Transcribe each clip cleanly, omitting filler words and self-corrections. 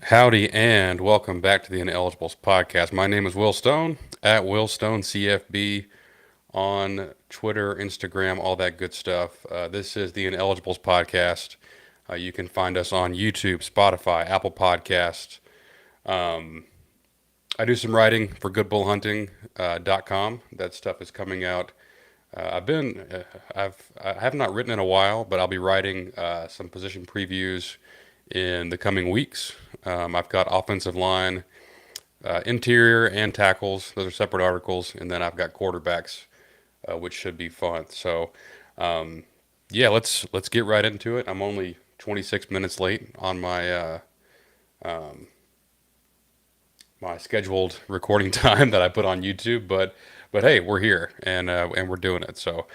Howdy and welcome back to the Ineligibles podcast. My name is Will Stone at Will Stone CFB on Twitter, Instagram, all that good stuff. This is the Ineligibles podcast. You can find us on YouTube, Spotify, Apple Podcasts. I do some writing for GoodBullHunting.com. That stuff is coming out. I have not written in a while, but I'll be writing some position previews in the coming weeks. I've got offensive line, interior, and tackles. Those are separate articles, and then I've got quarterbacks, which should be fun. So, yeah, let's get right into it. I'm only 26 minutes late on my scheduled recording time that I put on YouTube, but hey, we're here and we're doing it. So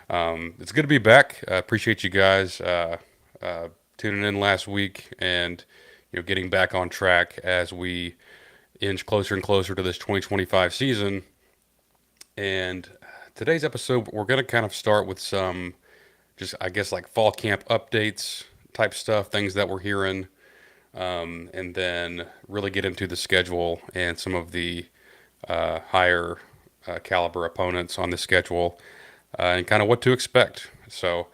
it's good to be back. I appreciate you guys uh, tuning in last week and getting back on track as we inch closer and closer to this 2025 season. And today's episode, we're going to kind of start with some just I guess like fall camp updates type stuff, things that we're hearing, and then really get into the schedule and some of the higher caliber opponents on the schedule and kind of what to expect. So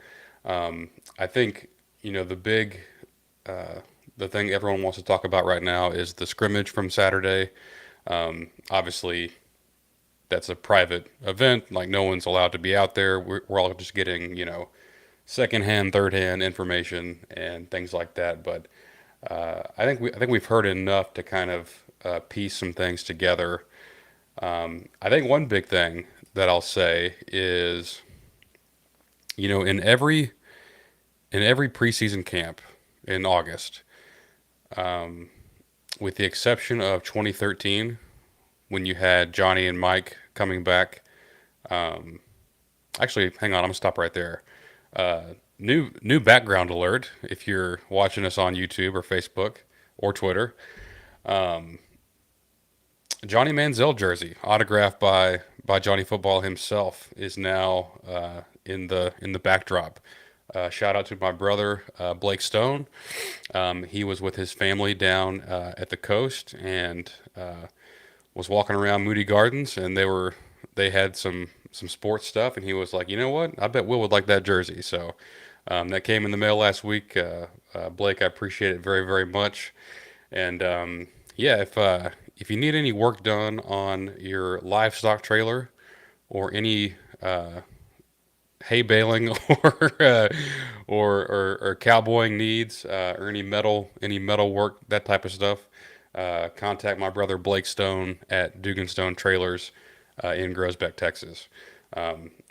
I think the big the thing everyone wants to talk about right now is the scrimmage from Saturday. Obviously, that's a private event; like no one's allowed to be out there. We're all just getting secondhand, thirdhand information and things like that. But I think we've heard enough to kind of piece some things together. I think one big thing that I'll say is, in every preseason camp in August, with the exception of 2013 when you had Johnny and Mike coming back. Actually, hang on, I'm gonna stop right there. New background alert if you're watching us on YouTube or Facebook or Twitter. Johnny Manziel jersey, autographed by Johnny Football himself, is now in the backdrop. Shout out to my brother Blake Stone. He was with his family down at the coast and was walking around Moody Gardens, and they had some sports stuff, and he was like, you know what? I bet Will would like that jersey. So that came in the mail last week. Blake, I appreciate it very very much. And yeah, if you need any work done on your livestock trailer or any hay baling or cowboying needs or any metal work, that type of stuff, contact my brother Blake Stone at Dugan Stone Trailers in Groesbeck, Texas.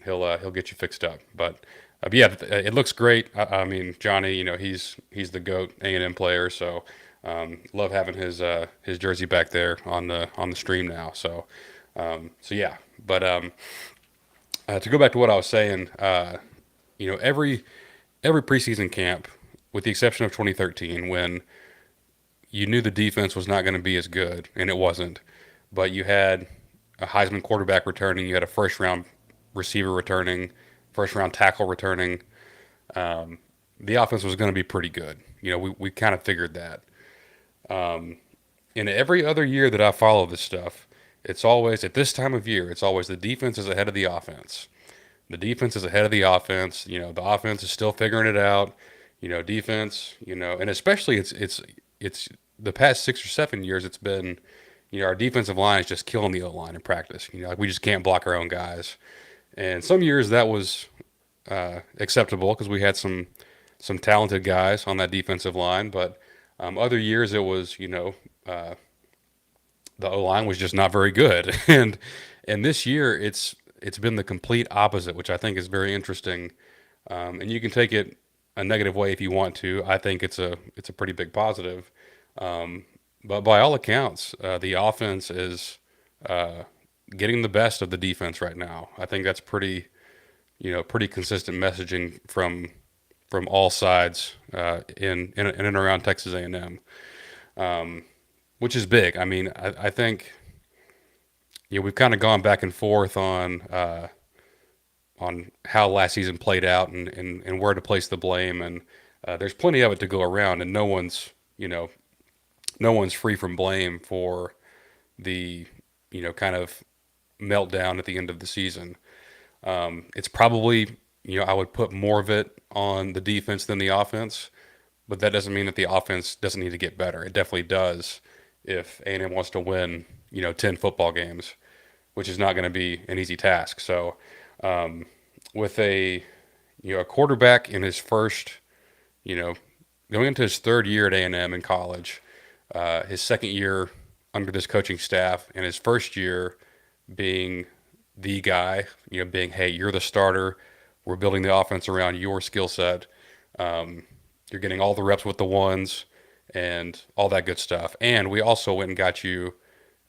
He'll get you fixed up. But yeah, it looks great. I mean, Johnny, he's the goat A&M player, so love having his jersey back there on the stream now. So yeah, but to go back to what I was saying, every preseason camp, with the exception of 2013, when you knew the defense was not going to be as good, and it wasn't, but you had a Heisman quarterback returning, you had a first round receiver returning, first round tackle returning. The offense was going to be pretty good. We kind of figured that. In every other year that I follow this stuff, it's always at this time of year, it's always the defense is ahead of the offense. The defense is ahead of the offense. The offense is still figuring it out. Defense. And especially it's the past 6 or 7 years. It's been, our defensive line is just killing the O line in practice. Like we just can't block our own guys. And some years that was acceptable because we had some talented guys on that defensive line. But other years it was, the O line was just not very good. And this year it's been the complete opposite, which I think is very interesting. And you can take it a negative way if you want to. I think it's a pretty big positive. But by all accounts, the offense is getting the best of the defense right now. I think that's pretty consistent messaging from all sides in and around Texas A&M, which is big. I mean, I think we've kind of gone back and forth on how last season played out and where to place the blame, and there's plenty of it to go around, and no one's no one's free from blame for the, kind of meltdown at the end of the season. It's probably, I would put more of it on the defense than the offense, but that doesn't mean that the offense doesn't need to get better. It definitely does if A&M wants to win, 10 football games, which is not going to be an easy task. So, with a quarterback in his first, you know, going into his third year at A&M in college, his second year under this coaching staff, and his first year being the guy, being, hey, you're the starter. We're building the offense around your skill set. Um, you're getting all the reps with the ones and all that good stuff. And we also went and got you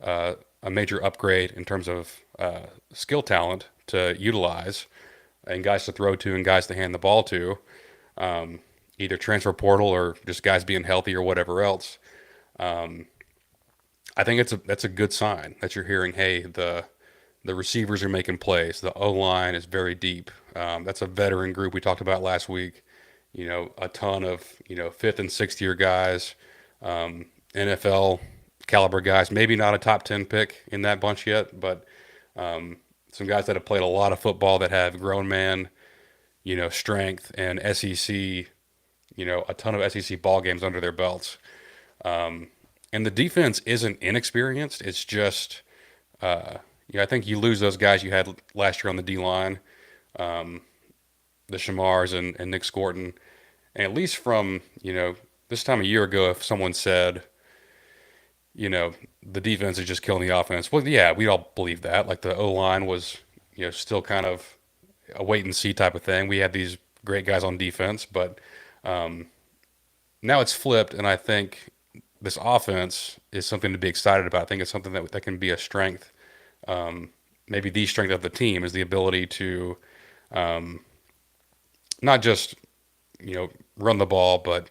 a major upgrade in terms of skill talent to utilize and guys to throw to and guys to hand the ball to, either transfer portal or just guys being healthy or whatever else. I think that's a good sign that you're hearing. Hey, the receivers are making plays. The O line is very deep. That's a veteran group we talked about last week. A ton of fifth and sixth year guys, NFL caliber guys. Maybe not a top 10 pick in that bunch yet, but some guys that have played a lot of football that have grown man, strength and SEC, a ton of SEC ball games under their belts. And the defense isn't inexperienced. It's just, I think you lose those guys you had last year on the D line, the Shamars and Nick Scorton. And at least from, this time a year ago, if someone said, the defense is just killing the offense, well, yeah, we all believe that. Like the O line was, still kind of a wait and see type of thing. We had these great guys on defense, but now it's flipped, and I think this offense is something to be excited about. I think it's something that can be a strength. Maybe the strength of the team is the ability to not just run the ball, but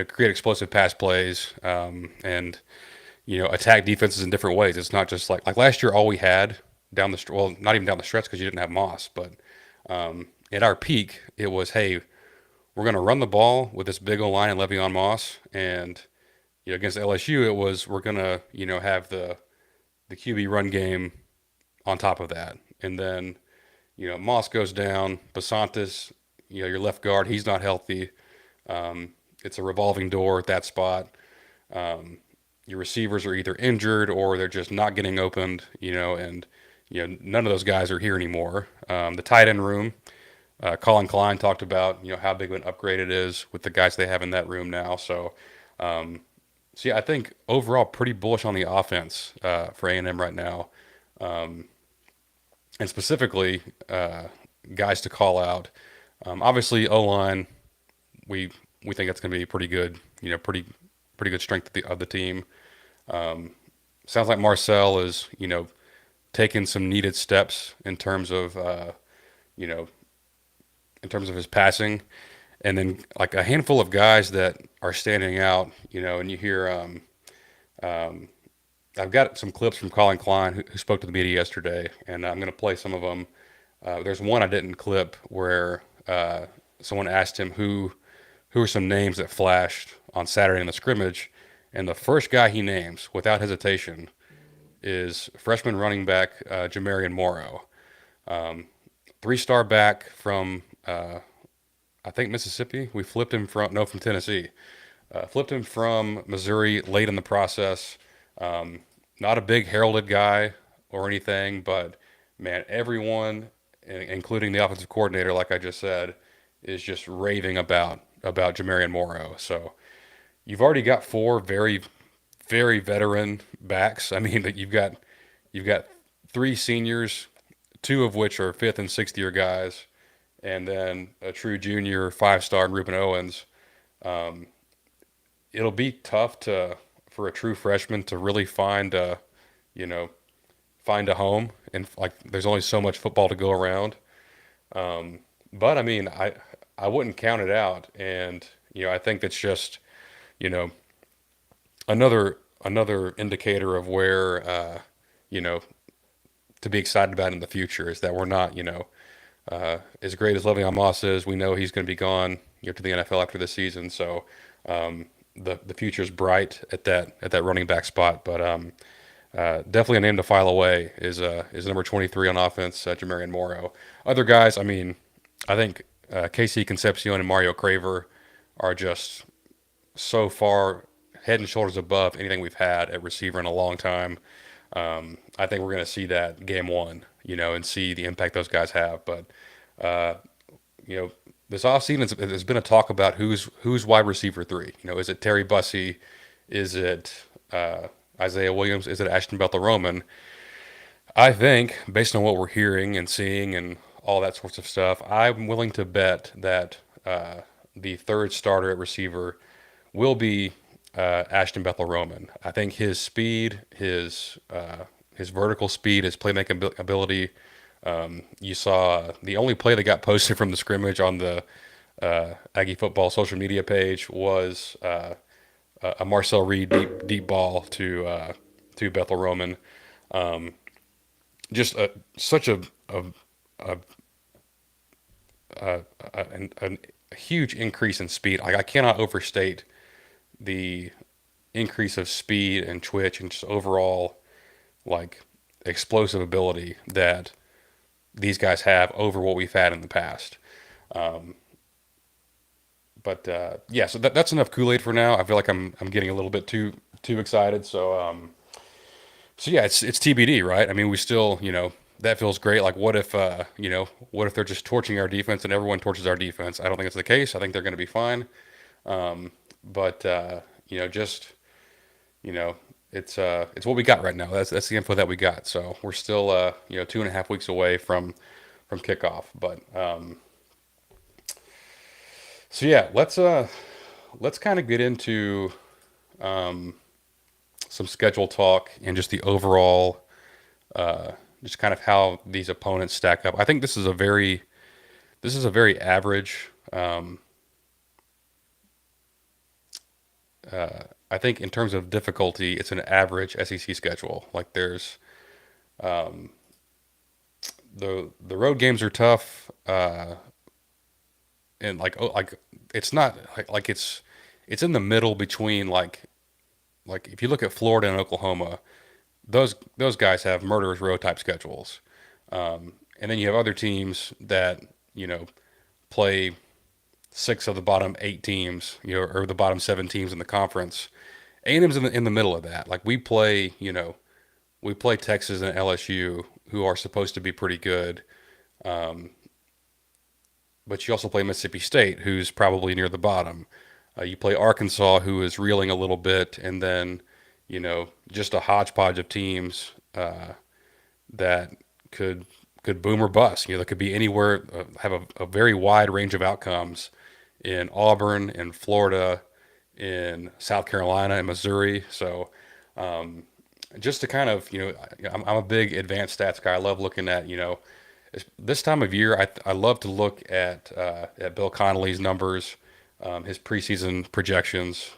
create explosive pass plays, and attack defenses in different ways. It's not just like last year. All we had down the well, not even down the stretch because you didn't have Moss, but at our peak, it was, hey, we're going to run the ball with this big O line and Le'Veon Moss, and against LSU, it was we're going to have the QB run game on top of that, and then Moss goes down, Basantis, your left guard, he's not healthy. It's a revolving door at that spot. Your receivers are either injured or they're just not getting opened, and none of those guys are here anymore. The tight end room, Colin Klein talked about how big of an upgrade it is with the guys they have in that room now. So yeah, I think overall pretty bullish on the offense for A&M right now, and specifically guys to call out. Obviously, O line, we we think that's going to be pretty good. Pretty good strength of the team. Sounds like Marcel is taking some needed steps in terms of you know in terms of his passing, and then like a handful of guys that are standing out. And you hear um, I've got some clips from Colin Klein who spoke to the media yesterday, and I'm going to play some of them. There's one I didn't clip where someone asked him who are some names that flashed on Saturday in the scrimmage, and the first guy he names without hesitation is freshman running back Jamarian Morrow, 3-star back from I think Mississippi. We flipped him from Tennessee. Flipped him from Missouri late in the process. Not a big heralded guy or anything, but man, everyone, including the offensive coordinator, like I just said, is just raving about Jamarian Morrow. So you've already got four very, very veteran backs. I mean, you've got three seniors, two of which are fifth and sixth year guys, and then a true junior 5-star in Ruben Owens. Um, it'll be tough to for a true freshman to really you know find a home, and like there's only so much football to go around. But I mean, I wouldn't count it out, and I think that's just you know another indicator of where you know to be excited about in the future is that we're not as great as Le'Veon Moss is. We know he's going to be gone to the NFL after this season, so the future's bright at that running back spot. But definitely a name to file away is number 23 on offense, Jamarian Morrow. Other guys, I mean, I think KC Concepcion and Mario Craver are just so far head and shoulders above anything we've had at receiver in a long time. I think we're going to see that game one, and see the impact those guys have. But uh, you know, this offseason there's been a talk about who's wide receiver three. Is it Terry Bussey? Is it Isaiah Williams? Is it Ashton Bethel-Roman? I think, based on what we're hearing and seeing and all that sorts of stuff, I'm willing to bet that the third starter at receiver will be Ashton Bethel-Roman. I think his speed, his vertical speed, his playmaking ability. You saw the only play that got posted from the scrimmage on the Aggie football social media page was a Marcel Reed deep ball to Bethel-Roman. Just such a, a huge increase in speed. Like I cannot overstate the increase of speed and twitch and just overall like explosive ability that these guys have over what we've had in the past. Um, but yeah, so that's enough Kool Aid for now. I feel like I'm getting a little bit too excited. So yeah, it's TBD, right? I mean, we still, that feels great. Like, what if they're just torching our defense and everyone torches our defense? I don't think it's the case. I think they're going to be fine. But just you know, it's what we got right now. That's the info that we got. So we're still 2.5 weeks away from kickoff. But so yeah, let's kind of get into um, some schedule talk and just the overall just kind of how these opponents stack up. I think this is a very average. I think in terms of difficulty, it's an average SEC schedule. Like there's the road games are tough, and like it's not like it's in the middle between like if you look at Florida and Oklahoma, those guys have murderers row type schedules. And then you have other teams that play six of the bottom eight teams, or the bottom seven teams in the conference. A&M's in the middle of that. Like we play Texas and LSU, who are supposed to be pretty good, but you also play Mississippi State, who's probably near the bottom. You play Arkansas, who is reeling a little bit, and then just a hodgepodge of teams that could could boom or bust. That could be anywhere, have a very wide range of outcomes in Auburn, in Florida, in South Carolina, and Missouri. So just to kind of, I'm a big advanced stats guy. I love looking at, this time of year. I love to look at Bill Connolly's numbers, his preseason projections,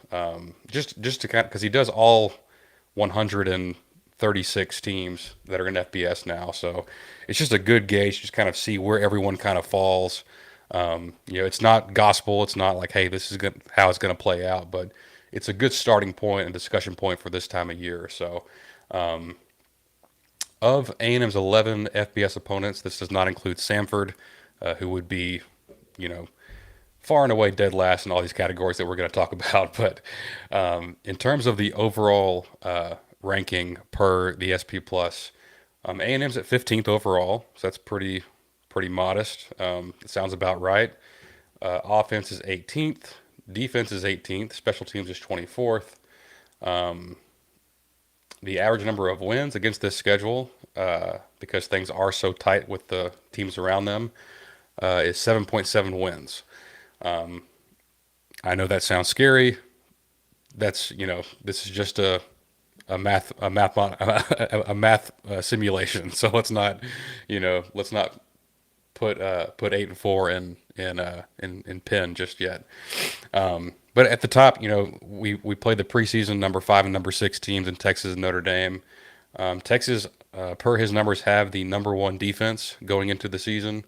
just to kind of because he does all 136 teams that are in FBS now. So it's just a good gauge to just kind of see where everyone kind of falls. It's not gospel. It's not like, hey, this is how it's going to play out, but it's a good starting point and discussion point for this time of year. So of A&M's 11 FBS opponents, this does not include Samford, who would be, you know, far and away dead last in all these categories that we're going to talk about. But in terms of the overall ranking per the SP Plus, A&M's at 15th overall, so that's pretty modest. It sounds about right. Offense is 18th, defense is 18th, special teams is 24th. The average number of wins against this schedule, because things are so tight with the teams around them, is 7.7 wins. I know that sounds scary. That's this is just a math simulation. So let's not put 8 and 4 in pen just yet. But at the top, we played the preseason number 5 and number 6 teams in Texas and Notre Dame. Texas, per his numbers, have the number 1 defense going into the season,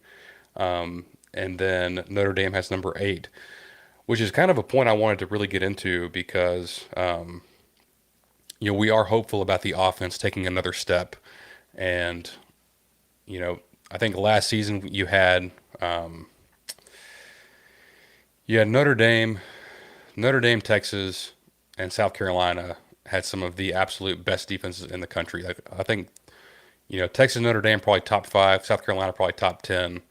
and then Notre Dame has number 8. which is kind of a point I wanted to really get into because we are hopeful about the offense taking another step. And you know, I think last season um, you had Notre Dame, Texas, and South Carolina had some of the absolute best defenses in the country. I think Texas and Notre Dame probably top five, South Carolina probably top 10.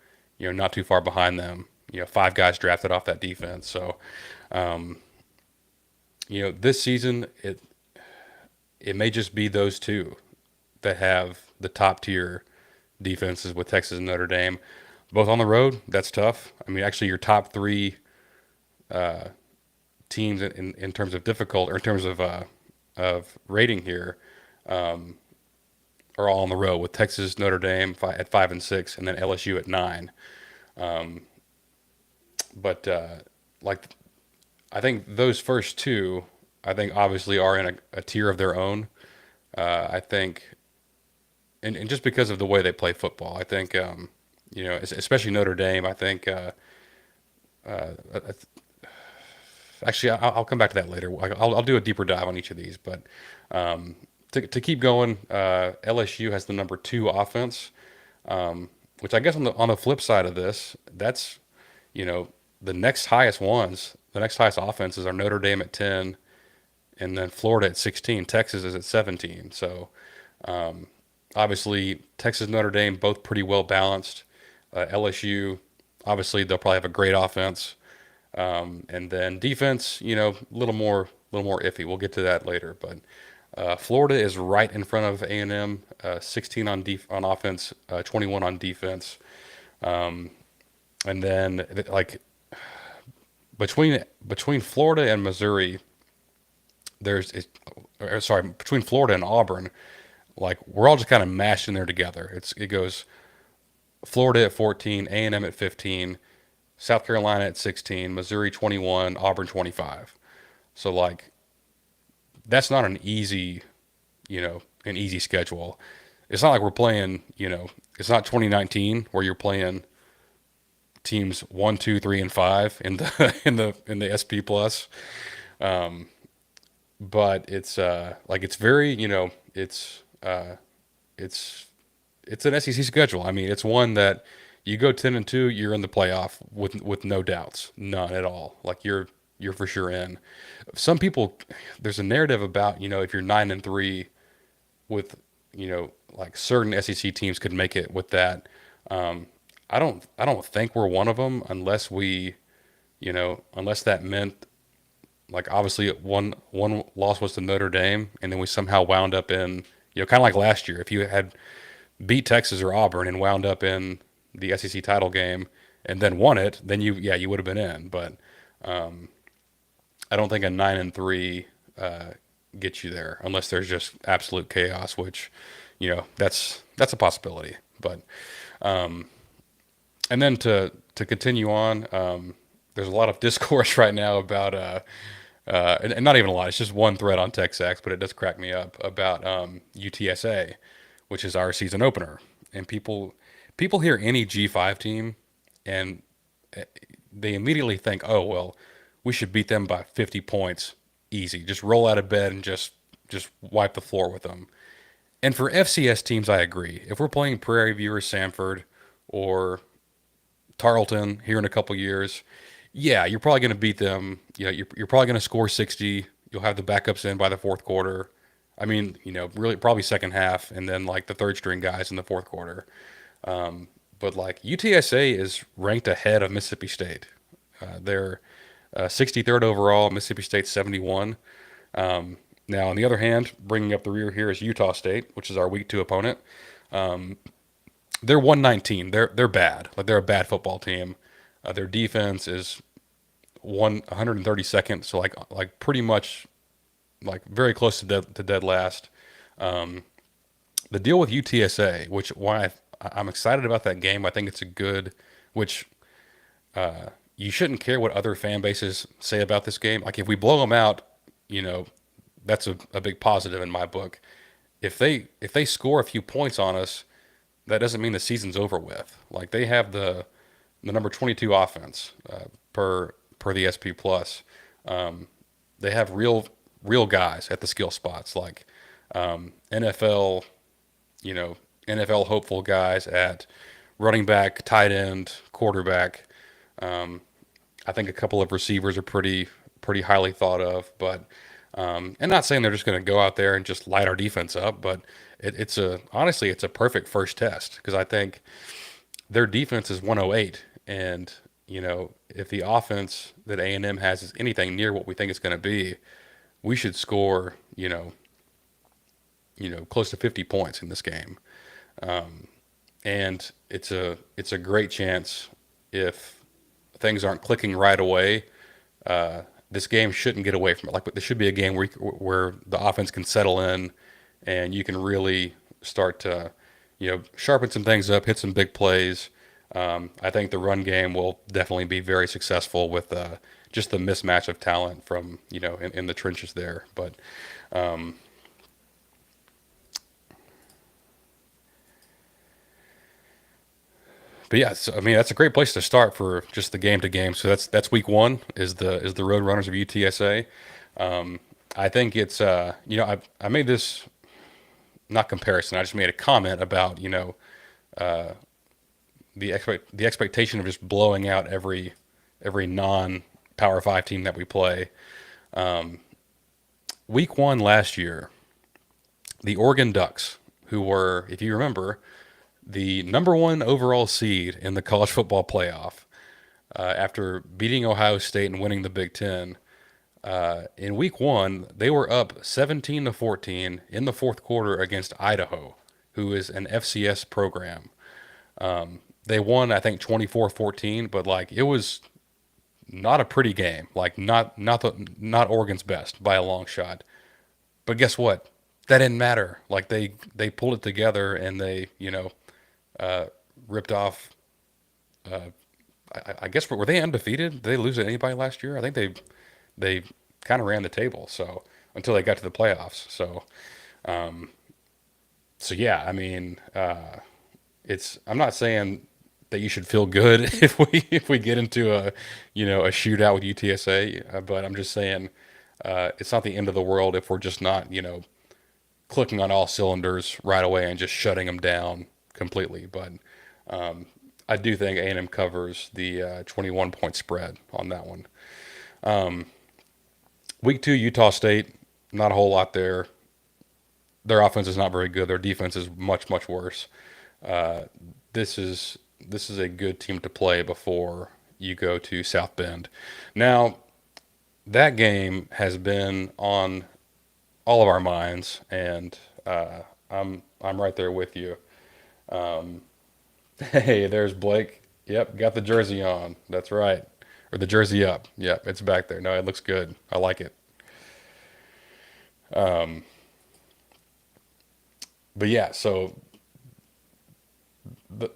Not too far behind them. Five guys drafted off that defense. So this season it may just be those two that have the top tier defenses with Texas and Notre Dame. Both on the road, that's tough. I mean, actually, your top three teams in terms of difficult or in terms of rating here are all on the road with Texas, Notre Dame at 5 and 6, and then LSU at 9. But like I think those first two, I think obviously are in a tier of their own. I think, and just because of the way they play football, I think especially Notre Dame. I think actually I'll come back to that later. I'll do a deeper dive on each of these, but to keep going, LSU has the number two offense, which I guess on the flip side of this, that's you know the next highest ones, the next highest offenses are Notre Dame at 10, and then Florida at 16. Texas is at 17. So obviously Texas and Notre Dame both pretty well balanced. LSU obviously they'll probably have a great offense, and then defense a little more iffy. We'll get to that later, but Florida is right in front of A&M, 16 on offense, 21 on defense, and then like between Florida and Missouri, sorry, between Florida and Auburn, like we're all just kind of mashed in there together. It goes Florida at 14, A&M at 15, South Carolina at 16, Missouri 21, Auburn 25. So like that's not an easy schedule. It's not like we're playing, it's not 2019 where you're playing teams 1, 2, 3, and 5 in the in the SP plus. But it's like it's very, it's it's an SEC schedule. I mean, it's one that you go 10-2, you're in the playoff with no doubts, none at all. Like you're for sure in. Some people, there's a narrative about if you're 9-3 with like certain SEC teams could make it with that. Um, I don't think we're one of them unless unless that meant like obviously one loss was to Notre Dame, and then we somehow wound up in kind of like last year. If you had beat Texas or Auburn and wound up in the SEC title game and then won it, then you would have been in. But I don't think a 9-3 gets you there unless there's just absolute chaos, which that's a possibility. But and then to continue on, there's a lot of discourse right now about and not even a lot. It's just one thread on TexAx, but it does crack me up about UTSA, which is our season opener. And people hear any G5 team, and uh, they immediately think, oh well, we should beat them by 50 points, easy. Just roll out of bed and just wipe the floor with them. And for FCS teams, I agree. If we're playing Prairie View or Sanford or Tarleton here in a couple years, yeah, you're probably going to beat them. You're probably going to score 60. You'll have the backups in by the fourth quarter. I mean, really probably second half, and then like the third string guys in the fourth quarter. But like UTSA is ranked ahead of Mississippi State. They're 63rd overall. Mississippi State 71. Now, on the other hand, bringing up the rear here is Utah State, which is our week two opponent. They're 119. They're bad. Like they're a bad football team. Their defense is 132nd, so like pretty much like very close to dead last. The deal with UTSA, which why I'm excited about that game. I think it's a good, which you shouldn't care what other fan bases say about this game. Like if we blow them out, you know, that's a big positive in my book. If they score a few points on us, that doesn't mean the season's over with. Like they have the number 22 offense per per the SP Plus. Um, they have real guys at the skill spots like NFL, you know, NFL hopeful guys at running back, tight end, quarterback. Um, I think a couple of receivers are pretty highly thought of, but and not saying they're just going to go out there and just light our defense up, but it's a honestly it's a perfect first test because I think their defense is 108, and if the offense that A&M has is anything near what we think it's going to be, we should score close to 50 points in this game. And it's a great chance if things aren't clicking right away. This game shouldn't get away from it. Like this should be a game where the offense can settle in, and you can really start to sharpen some things up, hit some big plays. I think the run game will definitely be very successful with just the mismatch of talent from in the trenches there. But yeah, so, I mean that's a great place to start for just the game to game. So that's week one is the Road Runners of UTSA. I think it's I made this not comparison. I just made a comment about the expectation of just blowing out every non Power Five team that we play. Week one last year, the Oregon Ducks, who were, if you remember, the number one overall seed in the college football playoff, after beating Ohio State and winning the Big Ten. In week one, they were up 17-14 in the fourth quarter against Idaho, who is an FCS program. They won, I think, 24-14, but like it was not a pretty game. Like not Oregon's best by a long shot. But guess what? That didn't matter. Like they pulled it together and they uh, ripped off. Uh, I guess were they undefeated? Did they lose to anybody last year? I think they kind of ran the table. So until they got to the playoffs. So yeah, I mean, it's. I'm not saying that you should feel good if we get into a shootout with UTSA, but I'm just saying it's not the end of the world if we're just not clicking on all cylinders right away and just shutting them down completely. But I do think A&M covers the 21 point spread on that one. Week two, Utah State, not a whole lot there. Their offense is not very good. Their defense is much worse. Uh, this is a good team to play before you go to South Bend. Now that game has been on all of our minds, and I'm right there with you. Um, hey, there's Blake. Yep, got the jersey on. That's right, or the jersey up. Yep, it's back there. No, it looks good. I like it. Um, but yeah, so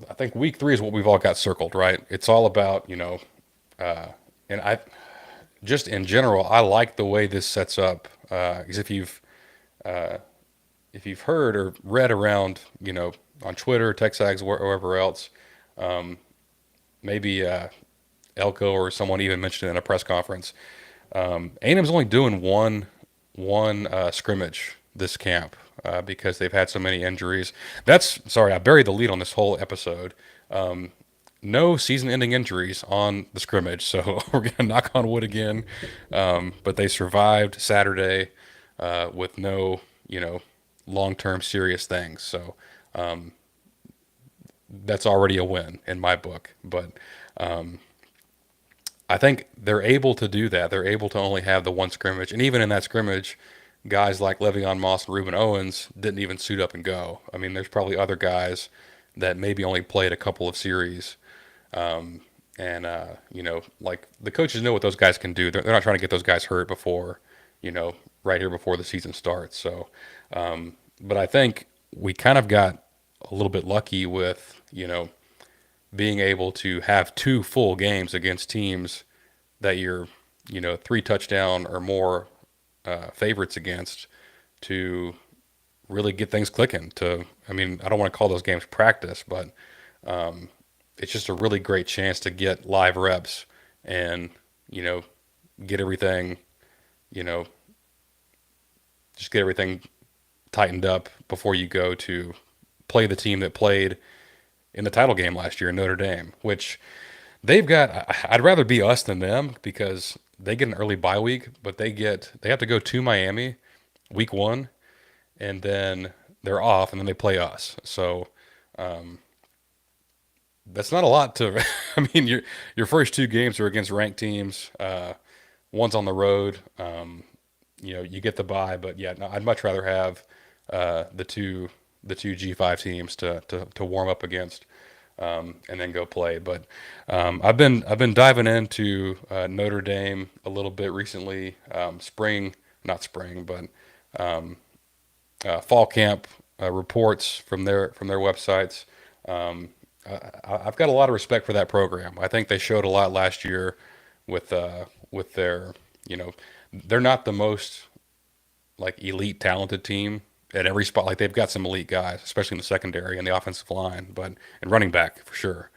I think week three is what we've all got circled, right? It's all about uh, and I just in general, I like the way this sets up. Because uh, if you've heard or read around, on Twitter, TexAgs, wherever else, um, maybe Elko or someone even mentioned it in a press conference. A&M's only doing one scrimmage this camp because they've had so many injuries. That's sorry, I buried the lead on this whole episode. Um, no season-ending injuries on the scrimmage, so we're gonna knock on wood again. But they survived Saturday with no, long-term serious things. So that's already a win in my book. But I think they're able to do that. They're able to only have the one scrimmage, and even in that scrimmage, guys like Le'Veon Moss and Reuben Owens didn't even suit up and go. I mean, there's probably other guys that maybe only played a couple of series. And like the coaches know what those guys can do. They're not trying to get those guys hurt before, right here before the season starts. So, but I think we kind of got a little bit lucky with, being able to have two full games against teams that you're, three touchdown or more favorites against to really get things clicking. I mean, I don't want to call those games practice, but it's just a really great chance to get live reps and you know, get everything, you know, just get everything tightened up before you go to play the team that played in the title game last year in Notre Dame, which they've got. I'd rather be us than them because they get an early bye week, but they have to go to Miami week one, and then they're off, and then they play us. So that's not a lot to. I mean, your first two games are against ranked teams. One's on the road. You get the bye, but yeah, no, I'd much rather have the two G5 teams to warm up against, and then go play. But I've been diving into Notre Dame a little bit recently. Not spring, but fall camp reports from their websites. Um, I've got a lot of respect for that program. I think they showed a lot last year with their, you know, they're not the most like elite talented team at every spot. Like they've got some elite guys, especially in the secondary and the offensive line, but and running back for sure.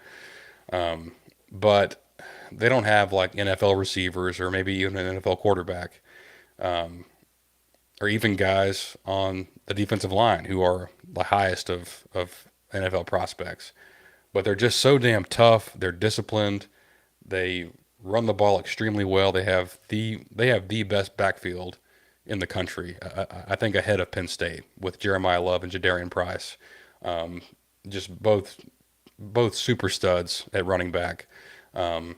But they don't have like NFL receivers or maybe even an NFL quarterback, or even guys on the defensive line who are the highest of NFL prospects. But they're just so damn tough. They're disciplined. They run the ball extremely well. They have the best backfield in the country. I think ahead of Penn State with Jeremiah Love and Jadarian Price. Um, just both super studs at running back. The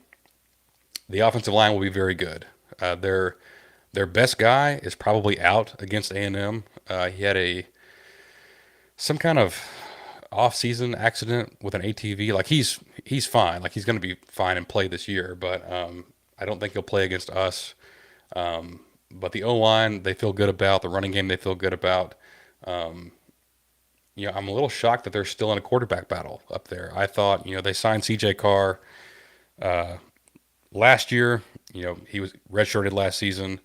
offensive line will be very good. Their best guy is probably out against A&M. He had a some kind of off-season accident with an ATV. Like he's fine. Like he's going to be fine and play this year, but I don't think he'll play against us. But the O line they feel good about. The running game they feel good about. I'm a little shocked that they're still in a quarterback battle up there. I thought they signed C.J. Carr last year. He was redshirted last season,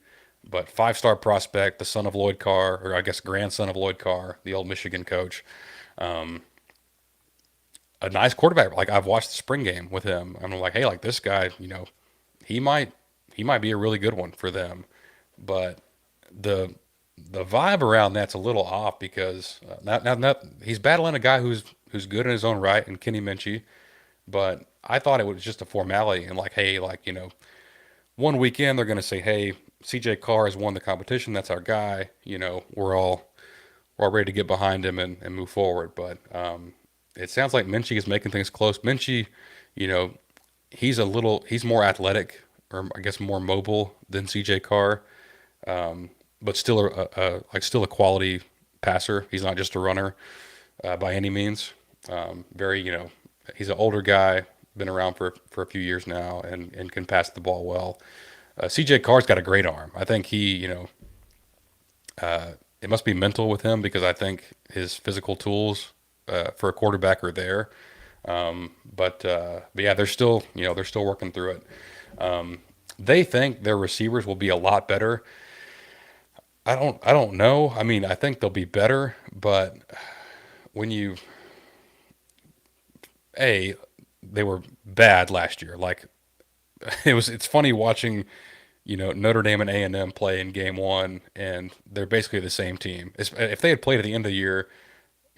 but five-star prospect, the son of Lloyd Carr, or I guess grandson of Lloyd Carr, the old Michigan coach. A nice quarterback. Like I've watched the spring game with him. I'm like, hey, like this guy, he might he might be a really good one for them. But the the vibe around that's a little off because he's battling a guy who's good in his own right and Kenny Minchie. But I thought it was just a formality and like, hey, like one weekend they're going to say, hey, CJ Carr has won the competition. That's our guy. We're all ready to get behind him and move forward. But it sounds like Minchie is making things close. Minchie, you know, he's more athletic or I guess more mobile than CJ Carr, but still still a quality passer. He's not just a runner by any means. Very, he's an older guy, been around for a few years now, and can pass the ball well. CJ Carr's got a great arm. I think it must be mental with him because I think his physical tools for a quarterback are there. But yeah, they're still working through it. They think their receivers will be a lot better. I don't know. I mean, I think they'll be better, but when you a they were bad last year. Like it's funny watching Notre Dame and A&M play in game one, and they're basically the same team. If they had played at the end of the year,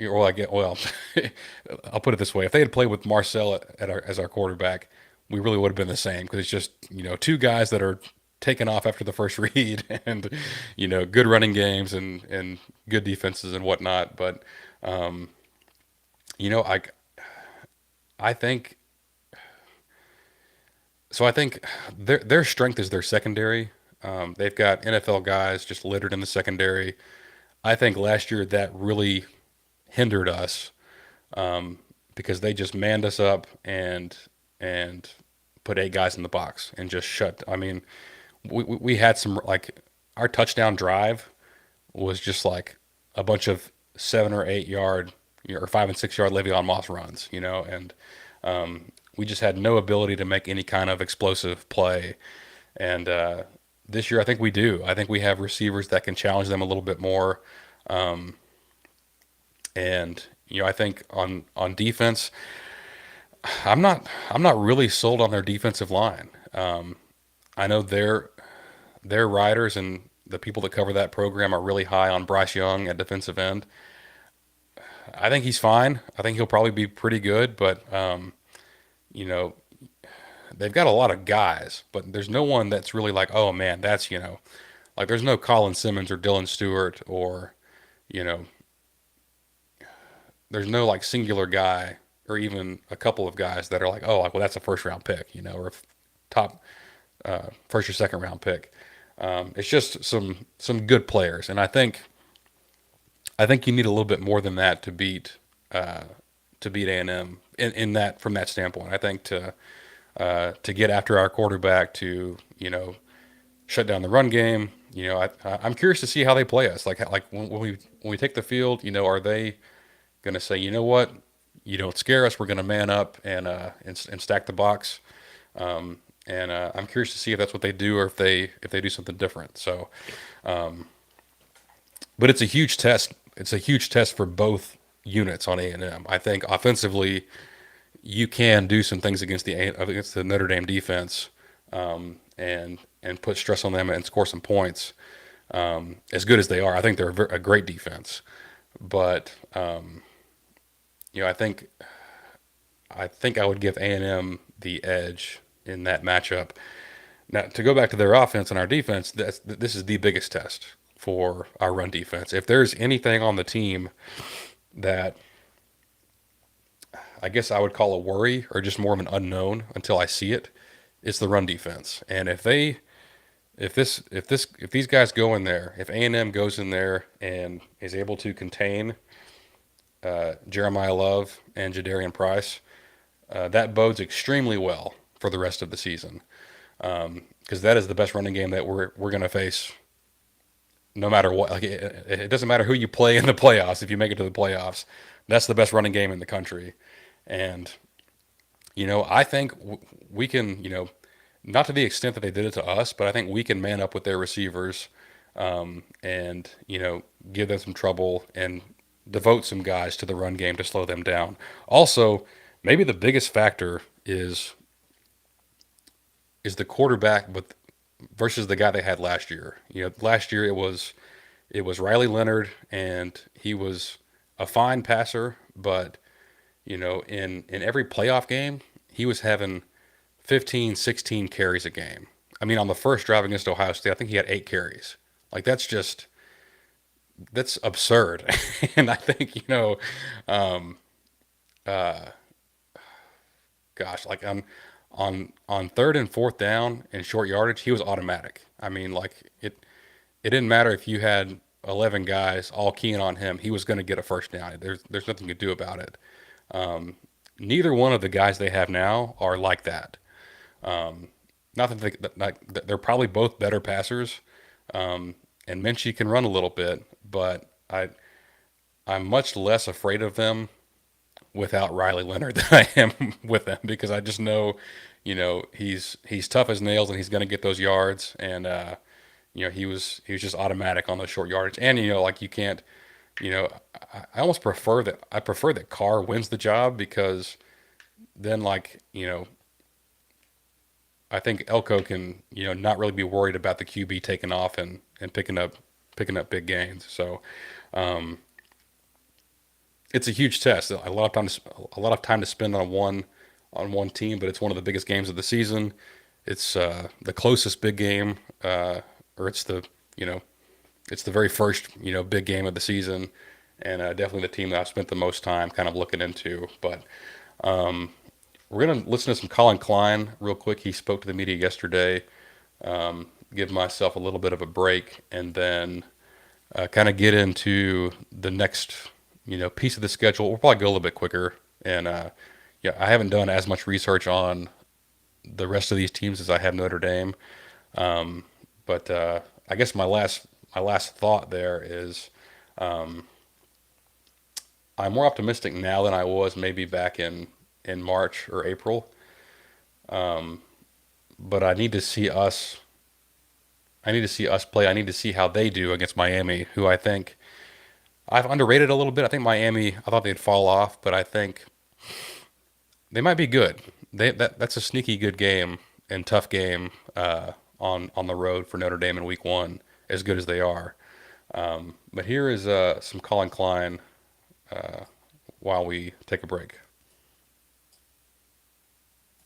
or I'll put it this way: if they had played with Marcel as our quarterback, we really would have been the same because it's just two guys that are taking off after the first read, and good running games and good defenses and whatnot. But you know, I think so. I think their strength is their secondary. They've got NFL guys just littered in the secondary. I think last year that really hindered us because they just manned us up and put eight guys in the box and just shut. I mean, we had some like our touchdown drive was just like a bunch of 7 or 8 yard or 5 and 6 yard Le'Veon Moss runs, and we just had no ability to make any kind of explosive play. And this year, I think we do. I think we have receivers that can challenge them a little bit more. And I think on defense, I'm not really sold on their defensive line. I know their writers and the people that cover that program are really high on Bryce Young at defensive end. I think he's fine. I think he'll probably be pretty good, but you know, they've got a lot of guys, but there's no one that's really like, oh man, that's like there's no Colin Simmons or Dylan Stewart or you know, there's no like singular guy or even a couple of guys that are like, oh, like, well, that's a first round pick, or a top first or second round pick. It's just some good players, and I think you need a little bit more than that uh, to beat A&M in that from that standpoint. I think to get after our quarterback to shut down the run game. I'm curious to see how they play us. Like when we take the field, are they going to say, you know what, you don't scare us. We're going to man up and stack the box. And I'm curious to see if that's what they do or if they do something different. So, but it's a huge test. It's a huge test for both units on A&M. I think offensively, you can do some things against the Notre Dame defense, and put stress on them and score some points. As good as they are, I think they're a great defense. But I think I would give A&M the edge in that matchup. Now, to go back to their offense and our defense, this is the biggest test for our run defense. If there's anything on the team that I guess I would call a worry or just more of an unknown until I see it, it's the run defense. And if these guys go in there, if A&M goes in there and is able to contain Jeremiah Love and Jadarian Price, that bodes extremely well for the rest of the season. Because that is the best running game that we're going to face no matter what. Like it doesn't matter who you play in the playoffs. If you make it to the playoffs, that's the best running game in the country. And I think we can, not to the extent that they did it to us, but I think we can man up with their receivers, and give them some trouble and devote some guys to the run game to slow them down. Also, maybe the biggest factor is the quarterback with versus the guy they had last year. Last year it was Riley Leonard, and he was a fine passer, but in every playoff game, he was having 15, 16 carries a game. I mean, on the first drive against Ohio State, I think he had 8 carries. Like that's absurd. And I think, um, uh, gosh, like on third and fourth down and short yardage, he was automatic. I mean, like it didn't matter if you had 11 guys all keying on him, he was going to get a first down. There's nothing to do about it. Um, Neither one of the guys they have now are like that. Um, Not that they're probably both better passers, and Minchie can run a little bit, but I'm much less afraid of them without Riley Leonard than I am with them because I just know, he's tough as nails and he's going to get those yards, and he was just automatic on those short yardage, and like you can't, you know, I almost prefer that Carr wins the job because then like I think Elko can not really be worried about the QB taking off and picking up big gains. So um, it's a huge test. A lot of time to spend on one team, but it's one of the biggest games of the season. It's the closest big game, or you know it's the very first big game of the season, and definitely the team that I've spent the most time kind of looking into. But we're gonna listen to some Colin Klein real quick. He spoke to the media yesterday. Give myself a little bit of a break, and then kind of get into the next piece of the schedule. We'll probably go a little bit quicker, and yeah, I haven't done as much research on the rest of these teams as I have Notre Dame. Um, but I guess my last thought there is I'm more optimistic now than I was maybe back in March or April. Um, but I need to see us play. I need to see how they do against Miami, who I think I've underrated a little bit. I think Miami, I thought they'd fall off, but I think they might be good. That's a sneaky good game and tough game. on the road for Notre Dame in Week 1, as good as they are. But here is some Colin Klein while we take a break.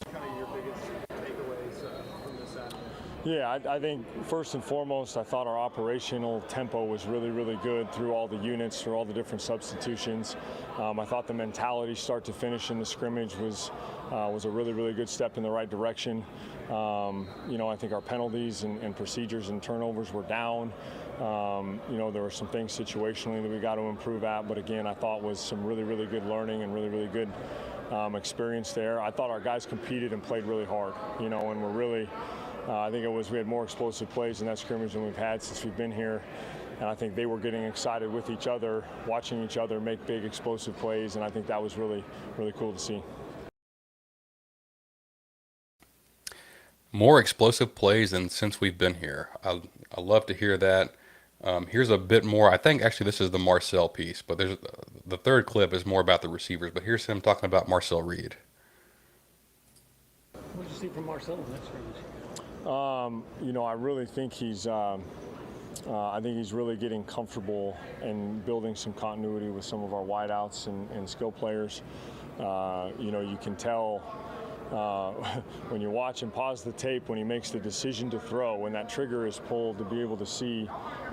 Kind of your biggest takeaways from this Saturday? Yeah, I think first and foremost, I thought our operational tempo was really, really good through all the units, through all the different substitutions. I thought the mentality start to finish in the scrimmage was a really, really good step in the right direction. I think our penalties and procedures and turnovers were down. There were some things situationally that we got to improve at, but again, I thought was some really, really good learning and really, really good experience there. I thought our guys competed and played really hard, and we're really, I think we had more explosive plays in that scrimmage than we've had since we've been here. And I think they were getting excited with each other, watching each other make big explosive plays, and I think that was really, really cool to see. More explosive plays than since we've been here. I love to hear that. Here's a bit more. I think actually this is the Marcel piece, but there's the third clip is more about the receivers. But here's him talking about Marcel Reed. What did you see from Marcel in that scrimmage? I really think I think he's really getting comfortable and building some continuity with some of our wideouts and skill players. You can tell when you watch and pause the tape when he makes the decision to throw, when that trigger is pulled, to be able to see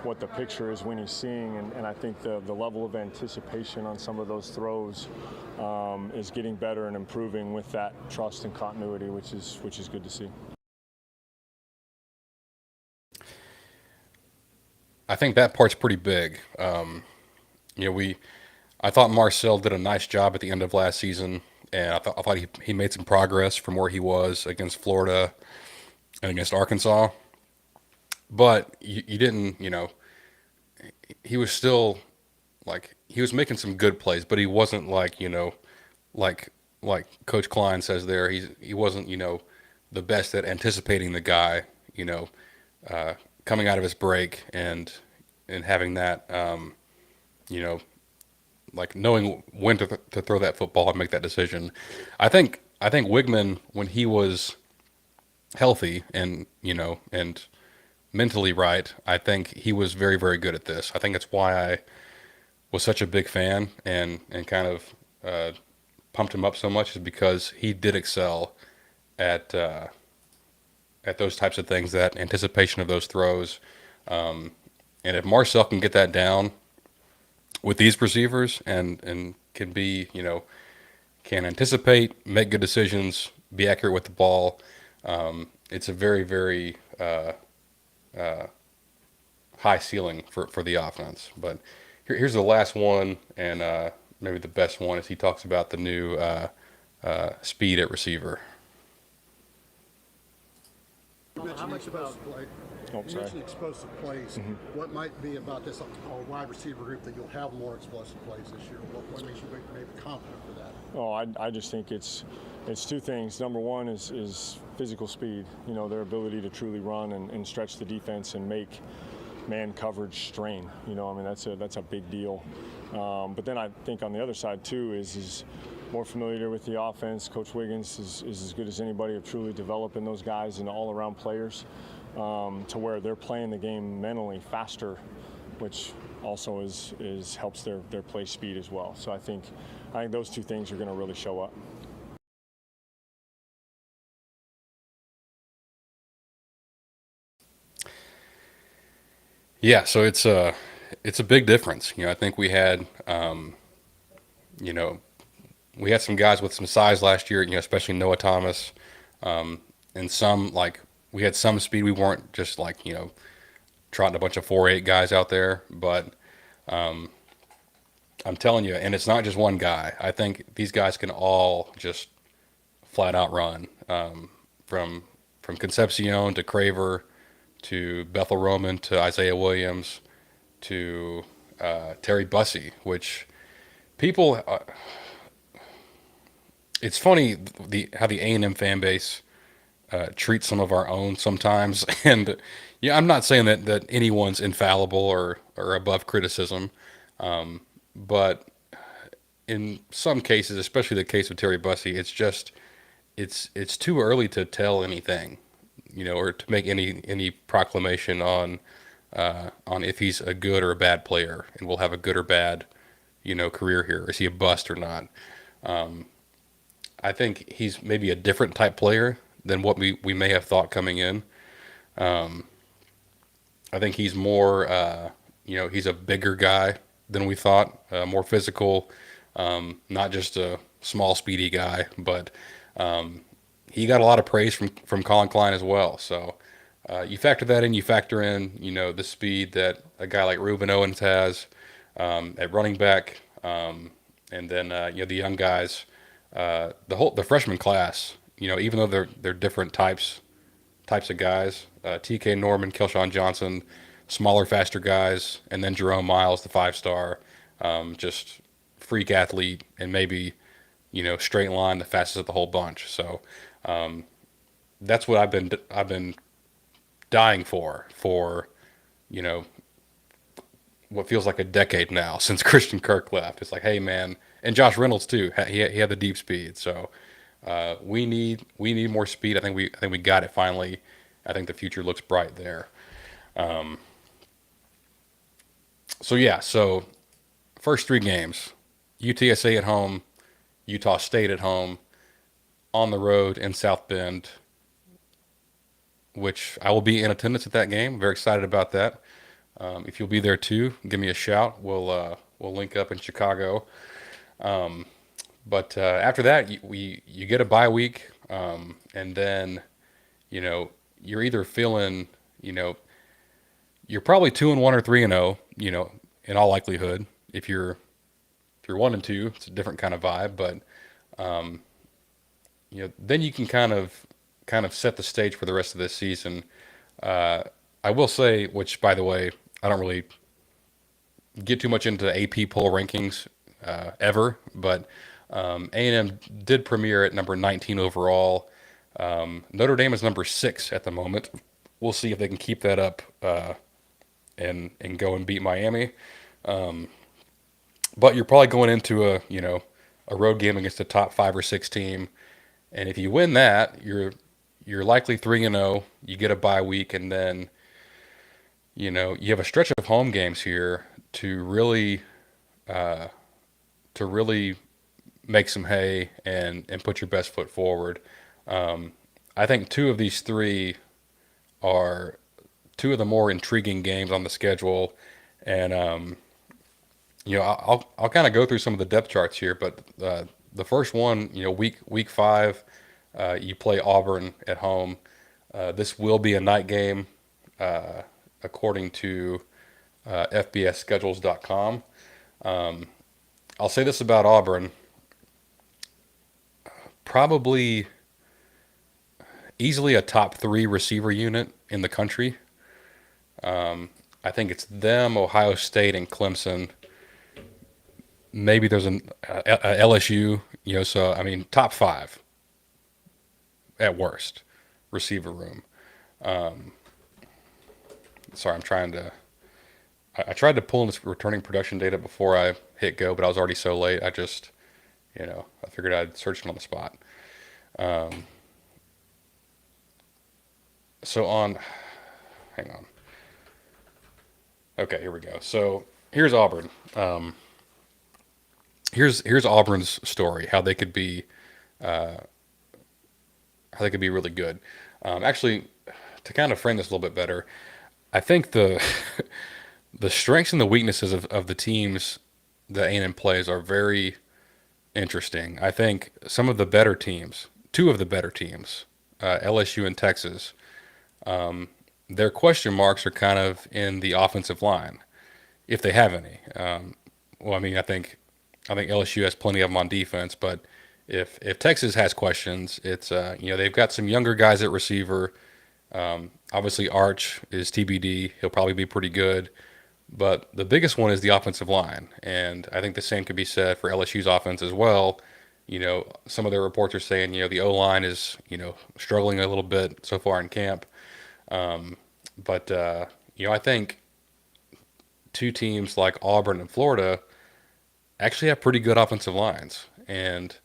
what the picture is when he's seeing. And I think the level of anticipation on some of those throws is getting better and improving with that trust and continuity, which is good to see. I think that part's pretty big. I thought Marcel did a nice job at the end of last season, and I thought he made some progress from where he was against Florida and against Arkansas. But you didn't, he was still he was making some good plays, but he wasn't like Coach Klein says there. He wasn't the best at anticipating the guy, coming out of his break and having that knowing when to throw that football and make that decision. I think Wigman, when he was healthy and mentally right, I think he was very, very good at this. I think that's why I was such a big fan and kind of pumped him up so much, is because he did excel at those types of things, that anticipation of those throws. And if Marcel can get that down with these receivers and can be, can anticipate, make good decisions, be accurate with the ball, it's a very, very high ceiling for the offense. But here's the last one, and maybe the best one, is he talks about the new speed at receiver. How much about Oh, You sorry. mentioned explosive plays. What might be about this wide receiver group that you'll have more explosive plays this year? What makes you maybe confident for that? Oh, I just think it's two things. Number one is physical speed. Their ability to truly run and stretch the defense and make man coverage strain. That's a big deal. But then I think on the other side too is more familiar with the offense. Coach Wiggins is as good as anybody of truly developing those guys into all-around players, to where they're playing the game mentally faster, which also helps their play speed as well. So I think those two things are going to really show up. Yeah, so it's a big difference. I think you know, we had some guys with some size last year, especially Noah Thomas, and we had some speed. We weren't just trotting a bunch of 4.8 guys out there, but I'm telling you, and it's not just one guy. I think these guys can all just flat out run, from Concepcion to Craver to Bethel Roman to Isaiah Williams to Terry Bussey, which people. It's funny how the A&M fan base treats some of our own sometimes, and yeah, I'm not saying that anyone's infallible or above criticism, but in some cases, especially the case of Terry Bussey, it's too early to tell anything. or to make any proclamation on if he's a good or a bad player and will have a good or bad, career here. Is he a bust or not? I think he's maybe a different type player than what we may have thought coming in. I think he's more, he's a bigger guy than we thought, more physical, not just a small, speedy guy, but he got a lot of praise from Colin Klein as well. So you factor that in, you factor in, the speed that a guy like Reuben Owens has at running back, and then the young guys, the freshman class, even though they're different types of guys. TK Norman, Kelshawn Johnson, smaller, faster guys, and then Jerome Miles, the 5-star, just freak athlete, and maybe straight line the fastest of the whole bunch. So that's what I've been dying for what feels like a decade now since Christian Kirk left. It's like, hey man, and Josh Reynolds too. He had the deep speed, so we need more speed. I think we got it finally. I think the future looks bright there. So first 3 games: UTSA at home, Utah State at home, on the road in South Bend, which I will be in attendance at that game. Very excited about that. If you'll be there too, give me a shout. We'll link up in Chicago. But after that, you get a bye week, and then you're either feeling you're probably 2-1 or 3-0. In all likelihood, if you're 1-2, it's a different kind of vibe. But then you can kind of set the stage for the rest of this season. I will say, which by the way, I don't really get too much into AP poll rankings ever, but A&M did premiere at number 19 overall. Notre Dame is number 6 at the moment. We'll see if they can keep that up and go and beat Miami. But you're probably going into a road game against a top 5 or 6 team, and if you win that, you're likely 3-0. You get a bye week, and then you have a stretch of home games here to really make some hay and put your best foot forward. I think 2 of these 3 are 2 of the more intriguing games on the schedule, and I'll kind of go through some of the depth charts here. But the first one, week 5, you play Auburn at home. This will be a night game, according to FBSschedules.com. I'll say this about Auburn: probably easily a top 3 receiver unit in the country. I think it's them, Ohio State, and Clemson. Maybe there's a LSU, so I mean, top 5 at worst receiver room. Sorry, I tried to pull in this returning production data before I hit go, but I was already so late. I just, I figured I'd search it on the spot. Hang on. Okay, here we go. So here's Auburn. Here's Auburn's story, how they could be really good. Actually, to kind of frame this a little bit better, I think the the strengths and the weaknesses of the teams that A&M plays are very interesting. I think some of the better teams, 2 of the better teams, LSU and Texas, their question marks are kind of in the offensive line, if they have any. Well, I mean, I think LSU has plenty of them on defense, but if Texas has questions, it's they've got some younger guys at receiver. Obviously, Arch is TBD. He'll probably be pretty good. But the biggest one is the offensive line. And I think the same could be said for LSU's offense as well. Some of their reports are saying, the O-line is, struggling a little bit so far in camp. But I think 2 teams like Auburn and Florida actually have pretty good offensive lines. And,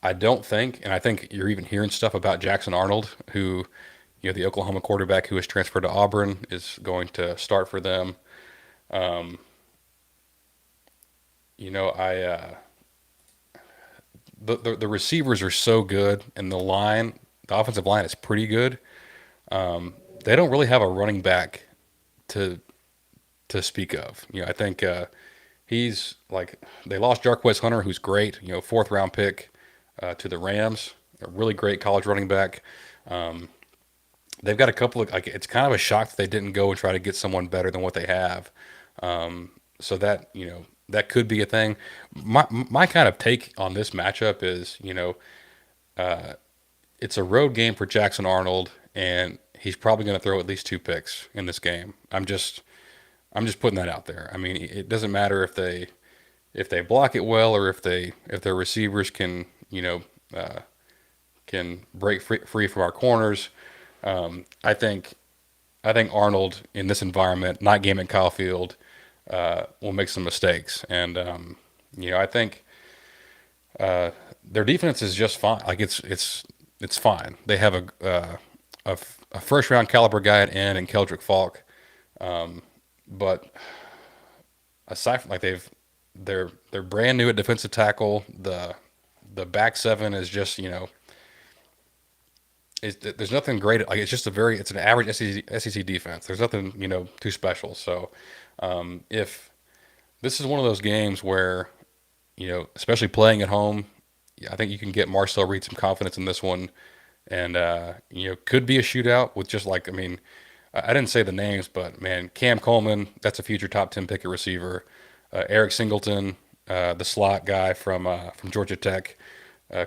I don't think, and I think you're even hearing stuff about Jackson Arnold, who, the Oklahoma quarterback who has transferred to Auburn, is going to start for them. Um, I the receivers are so good, and the offensive line is pretty good. They don't really have a running back to speak of. I think he's like they lost Jarquez Hunter, who's great. Fourth round pick to the Rams, a really great college running back. They've got a couple of like it's kind of a shock that they didn't go and try to get someone better than what they have. So that could be a thing. My kind of take on this matchup is it's a road game for Jackson Arnold, and he's probably going to throw at least 2 picks in this game. I'm just putting that out there. I mean, it doesn't matter if they block it well or if their receivers can break free from our corners. I think Arnold in this environment, not game at Kyle Field, will make some mistakes, and I think their defense is just fine. Like it's fine. They have a first round caliber guy at end and Keldrick Falk, but aside from like they're brand new at defensive tackle. The back seven is just there's nothing great. Like it's an average SEC defense. There's nothing too special. So if this is one of those games where especially playing at home, I think you can get Marcel Reed some confidence in this one, and could be a shootout with just like I didn't say the names, but man, Cam Coleman, that's a future top 10 pick at receiver. Eric Singleton, the slot guy from Georgia Tech,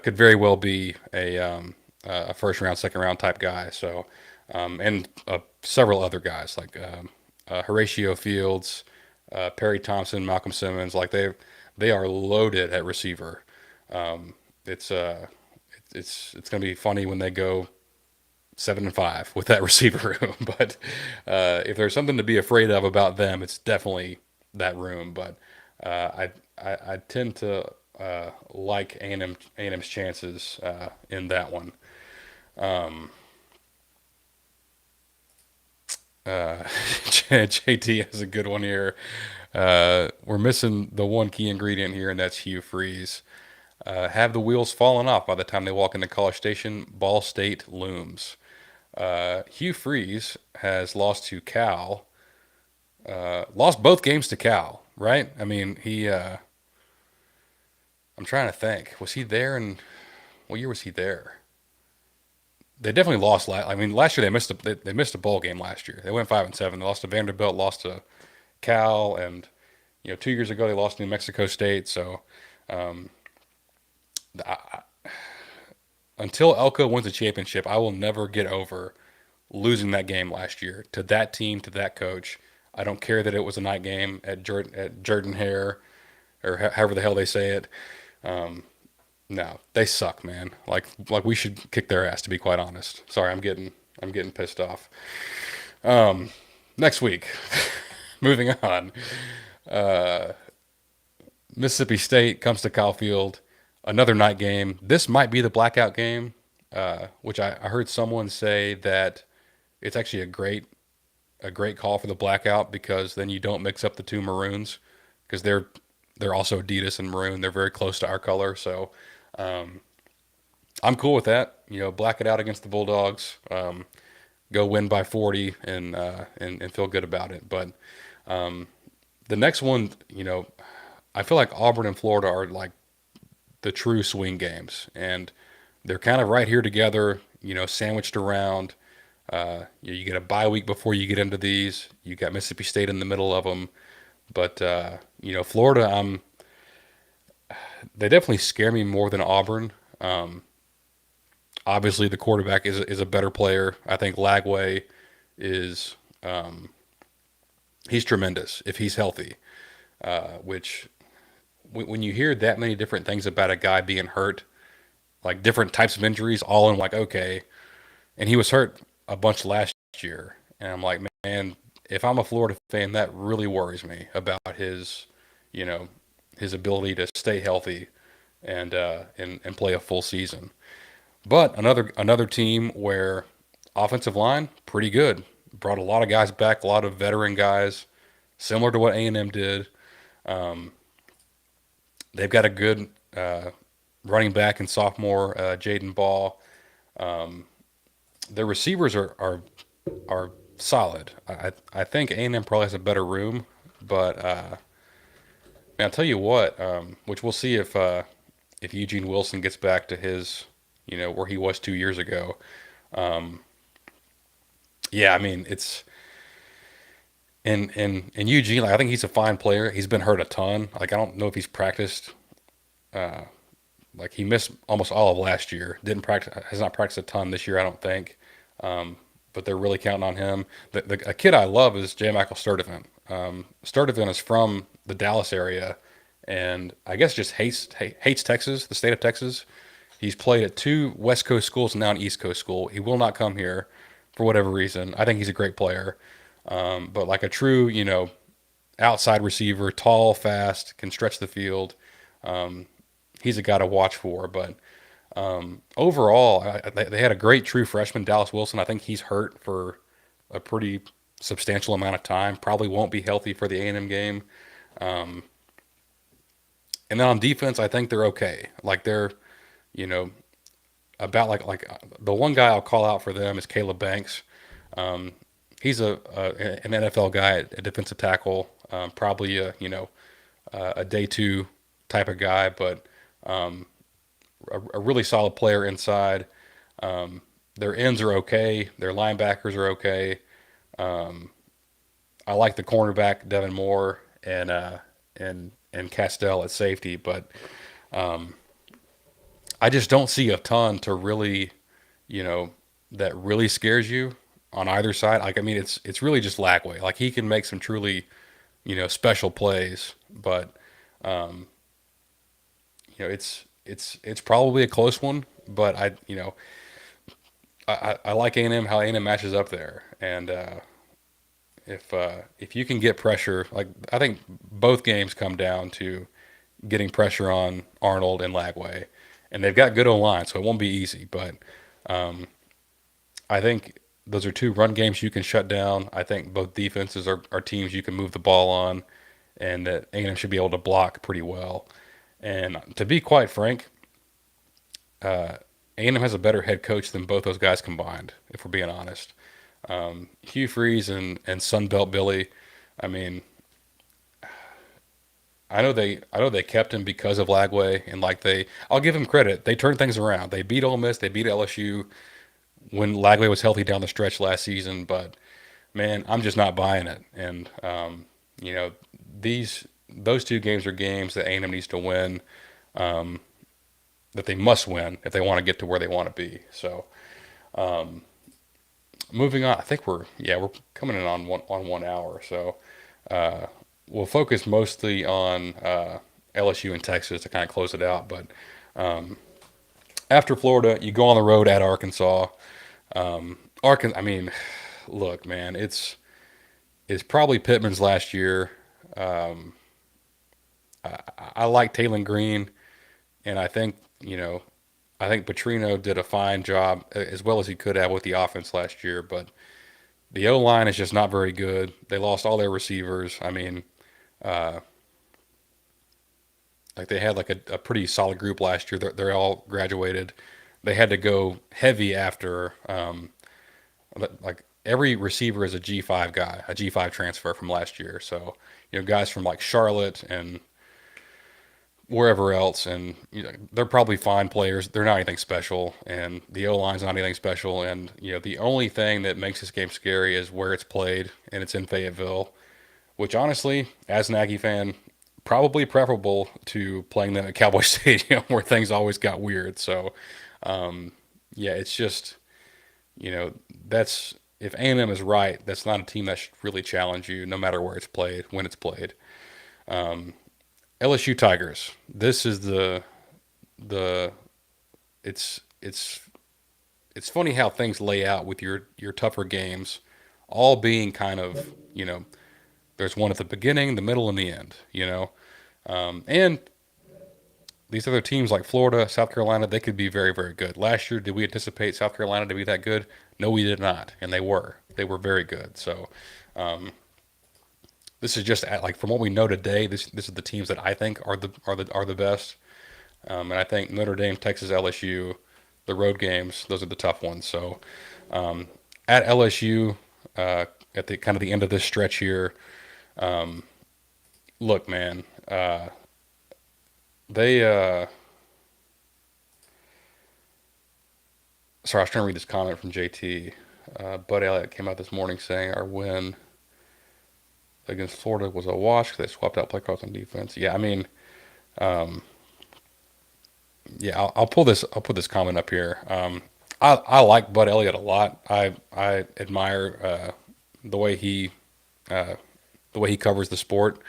could very well be a first round, second round type guy. So, and several other guys like Horatio Fields, Perry Thompson, Malcolm Simmons. Like they are loaded at receiver. It's going to be funny when they go 7-5 with that receiver room. But if there's something to be afraid of about them, it's definitely that room. But I tend to like A&M's chances in that one. JT has a good one here. We're missing the one key ingredient here, and that's Hugh Freeze. Have the wheels fallen off by the time they walk into College Station? Ball State looms. Hugh Freeze has lost to Cal. Lost both games to Cal, right? I mean, I'm trying to think. Was he there? And what year was he there? They definitely lost. Last year they missed a bowl game last year. They went 5-7. They lost to Vanderbilt, lost to Cal, and 2 years ago they lost to New Mexico State. So um, until Elko wins a championship, I will never get over losing that game last year to that team, to that coach. I don't care that it was a night game at Jordan Hare or however the hell they say it. Um, no, they suck, man. Like we should kick their ass, to be quite honest. Sorry, I'm getting pissed off. Next week, moving on. Uh, Mississippi State comes to Kyle Field, another night game. This might be the blackout game, which I heard someone say that it's actually a great call for the blackout because then you don't mix up the two maroons because they're also Adidas and maroon. They're very close to our color, so um, I'm cool with that. Black it out against the Bulldogs. Go win by 40 and feel good about it. But um, the next one, I feel like Auburn and Florida are like the true swing games, and they're kind of right here together. Sandwiched around. You get a bye week before you get into these. You got Mississippi State in the middle of them, but Florida, they definitely scare me more than Auburn. Um, Obviously, the quarterback is a better player. I think Lagway is he's tremendous if he's healthy. Which when you hear that many different things about a guy being hurt, like different types of injuries, all in like okay, and he was hurt a bunch last year, and I'm like, man, if I'm a Florida fan, that really worries me about you know, his ability to stay healthy and play a full season. But another team where offensive line pretty good, brought a lot of guys back, a lot of veteran guys, similar to what A&M did. They've got a good running back and sophomore Jaden Ball. Their receivers are solid. I think A&M probably has a better room, but man, I'll tell you what, which we'll see if Eugene Wilson gets back to his, where he was 2 years ago. Yeah, I mean it's in Eugene. Like, I think he's a fine player. He's been hurt a ton. Like, I don't know if he's practiced. Like, he missed almost all of last year. Didn't practice. Has not practiced a ton this year, I don't think. But they're really counting on him. A kid I love is J. Michael Sturdivant. Sturdivant is from the Dallas area, and I guess just hates Texas, the state of Texas. He's played at two West Coast schools and now an East Coast school. He will not come here for whatever reason. I think he's a great player, but like a true, outside receiver, tall, fast, can stretch the field. He's a guy to watch for. But overall, they had a great true freshman, Dallas Wilson. I think he's hurt for a pretty substantial amount of time. Probably won't be healthy for the A&M game. And then on defense, I think they're okay. Like, they're, you know, about like the one guy I'll call out for them is Caleb Banks. He's an NFL guy at defensive tackle, probably a day two type of guy, but a really solid player inside. Their ends are okay. Their linebackers are okay. I like the cornerback Devin Moore and Castell at safety, but I just don't see a ton to really, that really scares you on either side. Like, I mean, it's really just Lagway. Like, he can make some truly, special plays, but it's probably a close one. But I like A&M, how A&M matches up there, and if you can get pressure, like, I think both games come down to getting pressure on Arnold and Lagway, and they've got good O-line, so it won't be easy. But I think those are two run games you can shut down. I think both defenses are teams you can move the ball on, and that A&M should be able to block pretty well. And to be quite frank, A&M has a better head coach than both those guys combined, if we're being honest. Hugh Freeze and Sunbelt Billy, I mean, I know they kept him because of Lagway, and I'll give him credit. They turned things around. They beat Ole Miss. They beat LSU when Lagway was healthy down the stretch last season. But man, I'm just not buying it. And those two games are games that A&M needs to win, that they must win if they want to get to where they want to be. So moving on, I think we're coming in on 1 hour. So we'll focus mostly on LSU and Texas to kind of close it out. But after Florida, you go on the road at Arkansas. I mean, look, man, it's probably Pittman's last year. I like Taylon Green, and I think Petrino did a fine job, as well as he could have, with the offense last year. But the O-line is just not very good. They lost all their receivers. I mean, like, they had like a pretty solid group last year. They're all graduated. They had to go heavy after, like, every receiver is a G5 guy, a G5 transfer from last year. So, guys from like Charlotte and wherever else, and they're probably fine players. They're not anything special, and the O-line's not anything special. And the only thing that makes this game scary is where it's played, and it's in Fayetteville, which, honestly, as an Aggie fan, probably preferable to playing them at Cowboy Stadium, where things always got weird. So it's just, that's, if A&M is right, that's not a team that should really challenge you, no matter where it's played, when it's played. LSU Tigers. This is it's funny how things lay out with your tougher games, all being kind of, there's one at the beginning, the middle, and the end, and these other teams like Florida, South Carolina, they could be very, very good. Last year, did we anticipate South Carolina to be that good? No, we did not, and they were. They were very good. So this is just like from what we know today. This is the teams that I think are the best. And I think Notre Dame, Texas, LSU, the road games, those are the tough ones. So at LSU, at the kind of the end of this stretch here, look, man, they. Sorry, I was trying to read this comment from JT. Bud Elliott came out this morning saying our win against Florida was a wash because they swapped out play calls on defense. Yeah, I mean, yeah, I'll pull this. I'll put this comment up here. I like Bud Elliott a lot. I admire the way he uh, the way he covers the sport.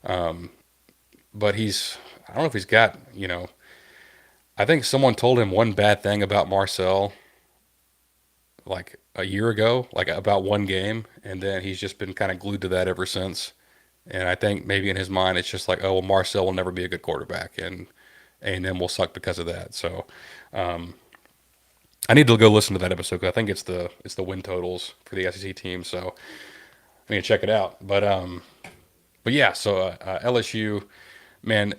But I don't know if he's got I think someone told him one bad thing about Marcel like a year ago, like about one game, and then he's just been kind of glued to that ever since. And I think maybe in his mind it's just like, oh well, Marcel will never be a good quarterback, and A&M will suck because of that. So I need to go listen to that episode because I think it's the win totals for the SEC team. So I need to check it out. But yeah, so LSU, man,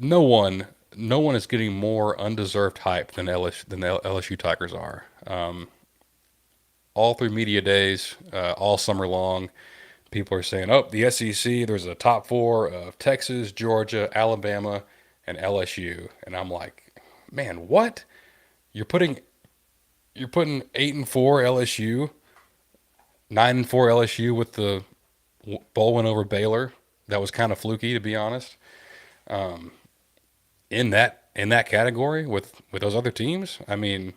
no one is getting more undeserved hype than the LSU Tigers are. All through media days, all summer long, people are saying, "Oh, the SEC. There's a top four of Texas, Georgia, Alabama, and LSU," and I'm like, "Man, what? You're putting 8-4 LSU, 9-4 LSU with the bowl win over Baylor. That was kind of fluky, to be honest. In that category with those other teams, I mean,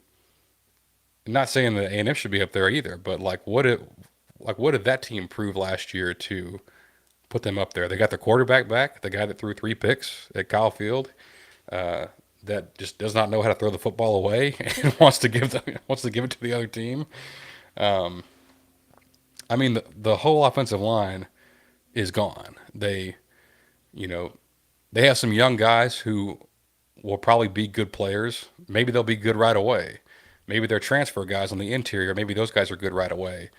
not saying that A&M should be up there either, but what did that team prove last year to put them up there? They got their quarterback back, the guy that threw 3 picks at Kyle Field, that just does not know how to throw the football away and wants to give it to the other team. I mean, the whole offensive line is gone. You know, they have some young guys who will probably be good players. Maybe they'll be good right away. Maybe they're transfer guys on the interior. Maybe those guys are good right away.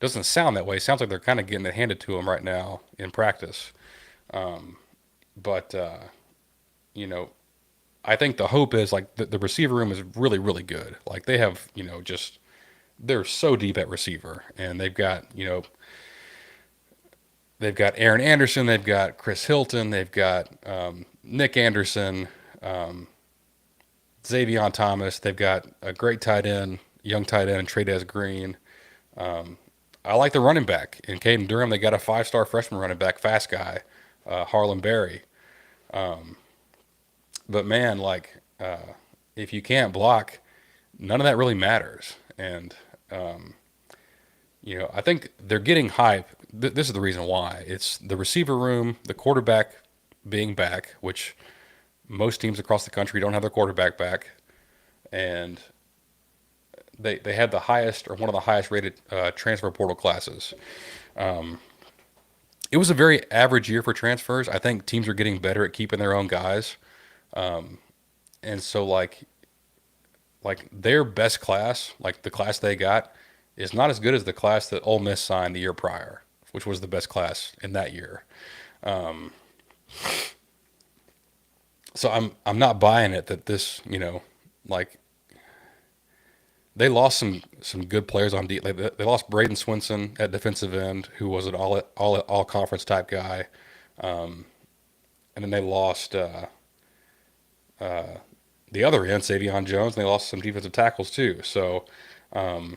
Doesn't sound that way. Sounds like they're kind of getting it handed to them right now in practice. But you know, I think the hope is like the receiver room is really, really good. Like they have, just they're so deep at receiver, and they've got Aaron Anderson, they've got Chris Hilton, they've got Nick Anderson, Xavion Thomas. They've got a great tight end, young tight end, Trey'Dez Green. I like the running back in Caden Durham. They got a 5-star freshman running back, fast guy, Harlan Berry. But man, like if you can't block, none of that really matters. And I think they're getting hype. This is the reason why. It's the receiver room, the quarterback being back, which most teams across the country don't have their quarterback back, and they had the highest or one of the highest rated transfer portal classes. It was a very average year for transfers. I think teams are getting better at keeping their own guys, and so like their best class, like the class they got, is not as good as the class that Ole Miss signed the year prior, which was the best class in that year. So I'm not buying it that this, like they lost some good players on they lost Braden Swinson at defensive end, who was an all conference type guy, and then they lost the other end, Savion Jones, and they lost some defensive tackles too. So and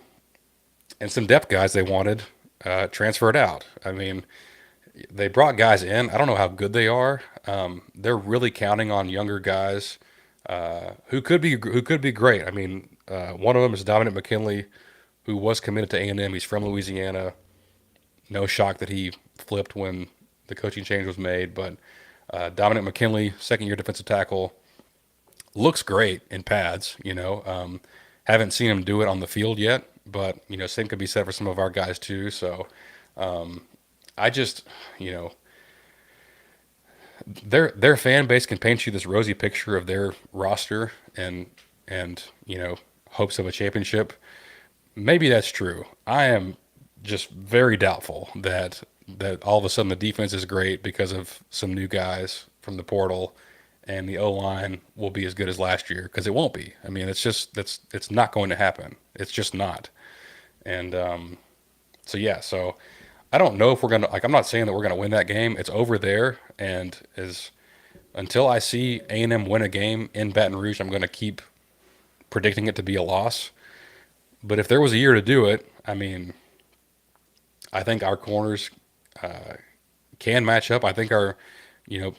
some depth guys they wanted transferred out. I mean, they brought guys in. I don't know how good they are. They're really counting on younger guys who could be great. I mean, one of them is Dominic McKinley, who was committed to A&M. He's from Louisiana. No shock that he flipped when the coaching change was made. But Dominic McKinley, second-year defensive tackle, looks great in pads. Haven't seen him do it on the field yet, but same could be said for some of our guys too. So I just, their fan base can paint you this rosy picture of their roster and hopes of a championship. Maybe that's true. I am just very doubtful that all of a sudden the defense is great because of some new guys from the portal, and the O line will be as good as last year, because it won't be. I mean, it's not going to happen. It's just not. And so yeah, so I don't know if we're gonna, like, I'm not saying that we're gonna win that game. It's over there, and as until I see A&M win a game in Baton Rouge, I'm gonna keep predicting it to be a loss. But if there was a year to do it, I mean, I think our corners can match up. I think you know,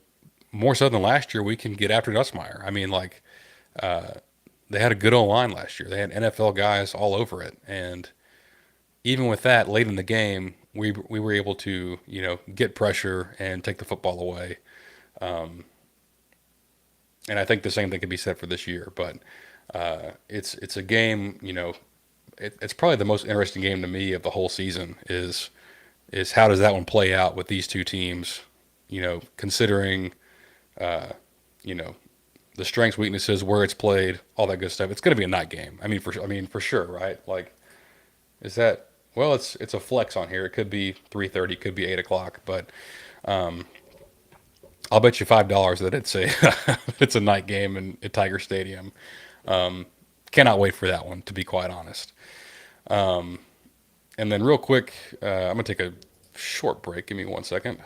more so than last year, we can get after Nussmeier. I mean, like, they had a good O line last year. They had NFL guys all over it, and even with that, late in the game, we were able to get pressure and take the football away. And I think the same thing could be said for this year. But it's a game. It's probably the most interesting game to me of the whole season. Is how does that one play out with these two teams? Considering you know the strengths, weaknesses, where it's played, all that good stuff. It's going to be a night game. For sure, right? Like, is that, well? It's a flex on here. It could be 3:30, could be 8 o'clock, but I'll bet you $5 that it's a night game at Tiger Stadium. Cannot wait for that one, to be quite honest. And then real quick, I'm gonna take a short break. Give me 1 second.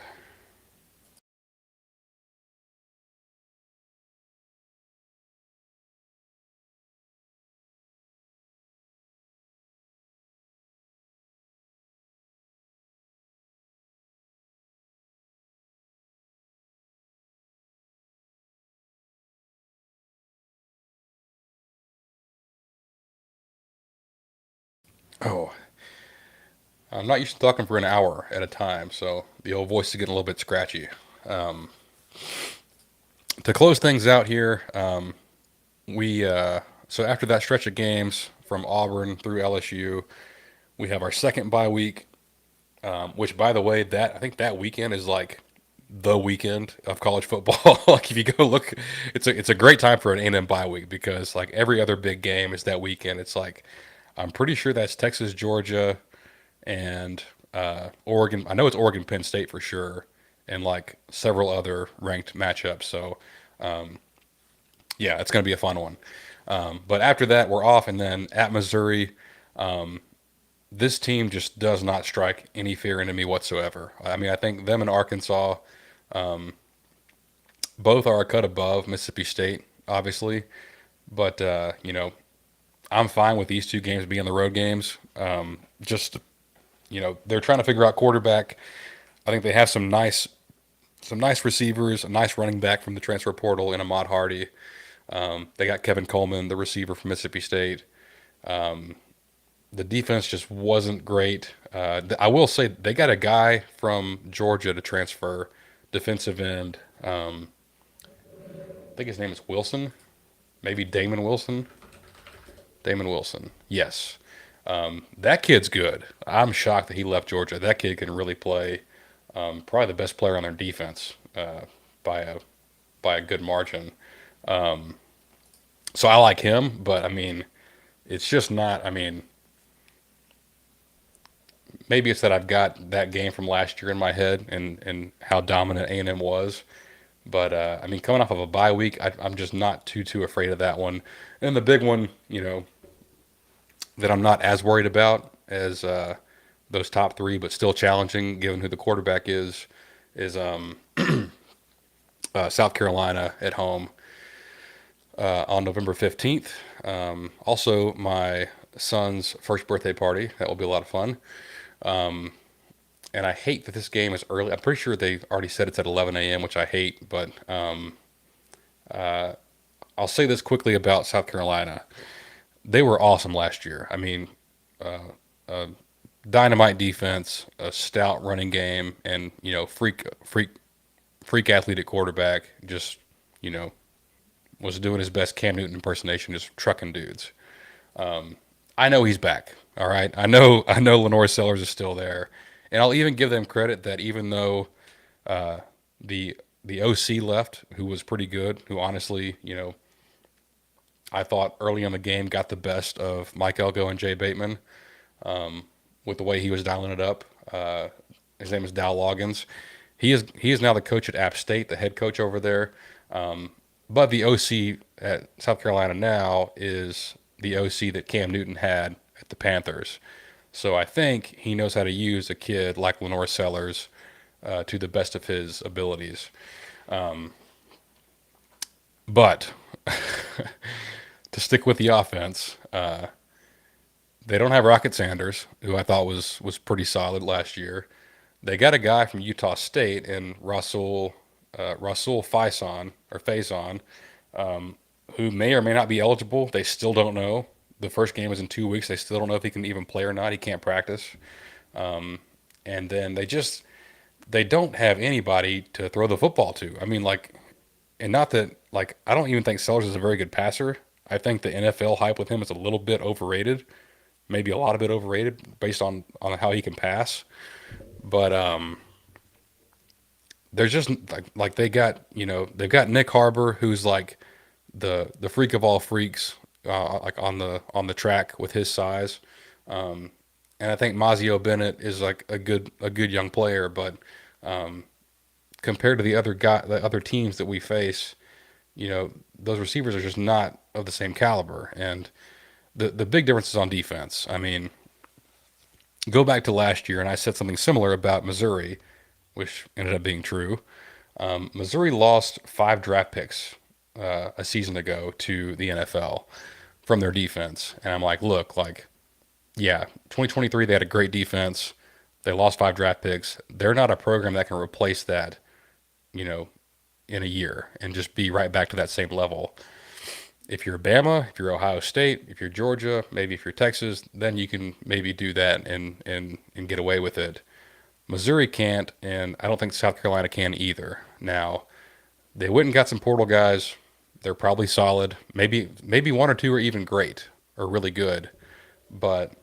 Oh, I'm not used to talking for an hour at a time, so the old voice is getting a little bit scratchy. Um, to close things out here, we so after that stretch of games from Auburn through LSU, we have our second bye week. Which, by the way, that I think that weekend is like the weekend of college football. Like, if you go look, it's a great time for an A&M bye week, because like every other big game is that weekend. It's like, I'm pretty sure that's Texas, Georgia, and Oregon. I know it's Oregon, Penn State for sure, and like several other ranked matchups. So yeah, it's going to be a fun one. But after that, we're off, and then at Missouri. This team just does not strike any fear into me whatsoever. I mean, I think them and Arkansas both are a cut above Mississippi State, obviously. But I'm fine with these two games being the road games. Just they're trying to figure out quarterback. I think they have some nice receivers, a nice running back from the transfer portal in Ahmad Hardy. They got Kevin Coleman, the receiver from Mississippi State. The defense just wasn't great. I will say they got a guy from Georgia to transfer, defensive end. I think his name is Wilson, maybe Damon Wilson. Damon Wilson, yes. That kid's good. I'm shocked that he left Georgia. That kid can really play. Probably the best player on their defense by a by a good margin. So I like him, but I mean, it's just not. I mean, maybe it's that I've got that game from last year in my head, and how dominant A&M was. But I mean, coming off of a bye week, I'm just not too afraid of that one. And the big one, that I'm not as worried about as those top three, but still challenging given who the quarterback is South Carolina at home on November 15th. Also, my son's first birthday party. That will be a lot of fun. And I hate that this game is early. I'm pretty sure they already said it's at 11 a.m., which I hate. But I'll say this quickly about South Carolina. They were awesome last year. I mean, a dynamite defense, a stout running game, and freak athlete at quarterback. Just you know, was doing his best Cam Newton impersonation, just trucking dudes. I know he's back. All right, I know Lenore Sellers is still there, and I'll even give them credit that even though the the OC left, who was pretty good, who honestly, I thought early in the game got the best of Mike Elko and Jay Bateman with the way he was dialing it up. His name is Dow Loggins. He is now the coach at App State, the head coach over there. But the OC at South Carolina now is the OC that Cam Newton had at the Panthers. So I think he knows how to use a kid like Lenore Sellers to the best of his abilities. But to stick with the offense, they don't have Rocket Sanders, who I thought was pretty solid last year. They got a guy from Utah State in Rasul Faison, who may or may not be eligible. They still don't know. The first game is in 2 weeks. They still don't know if he can even play or not. He can't practice. And then they don't have anybody to throw the football to. I mean, like, and not that, like, I don't even think Sellers is a very good passer. I think the NFL hype with him is a little bit overrated, maybe a lot of it overrated based on how he can pass. But there's just like they've got Nick Harbor, who's like the freak of all freaks, like on the track with his size. And I think Mazio Bennett is like a good young player, but compared to the other teams that we face, those receivers are just not of the same caliber. And the big difference is on defense. I mean, go back to last year, and I said something similar about Missouri, which ended up being true. Missouri lost 5 draft picks a season ago to the NFL from their defense, and I'm like, look, like, yeah, 2023 they had a great defense. They lost 5 draft picks. They're not a program that can replace that, in a year and just be right back to that same level. If you're Bama, if you're Ohio State, if you're Georgia, maybe if you're Texas, then you can maybe do that and get away with it. Missouri can't, and I don't think South Carolina can either. Now, they went and got some portal guys. They're probably solid. Maybe one or two are even great or really good, but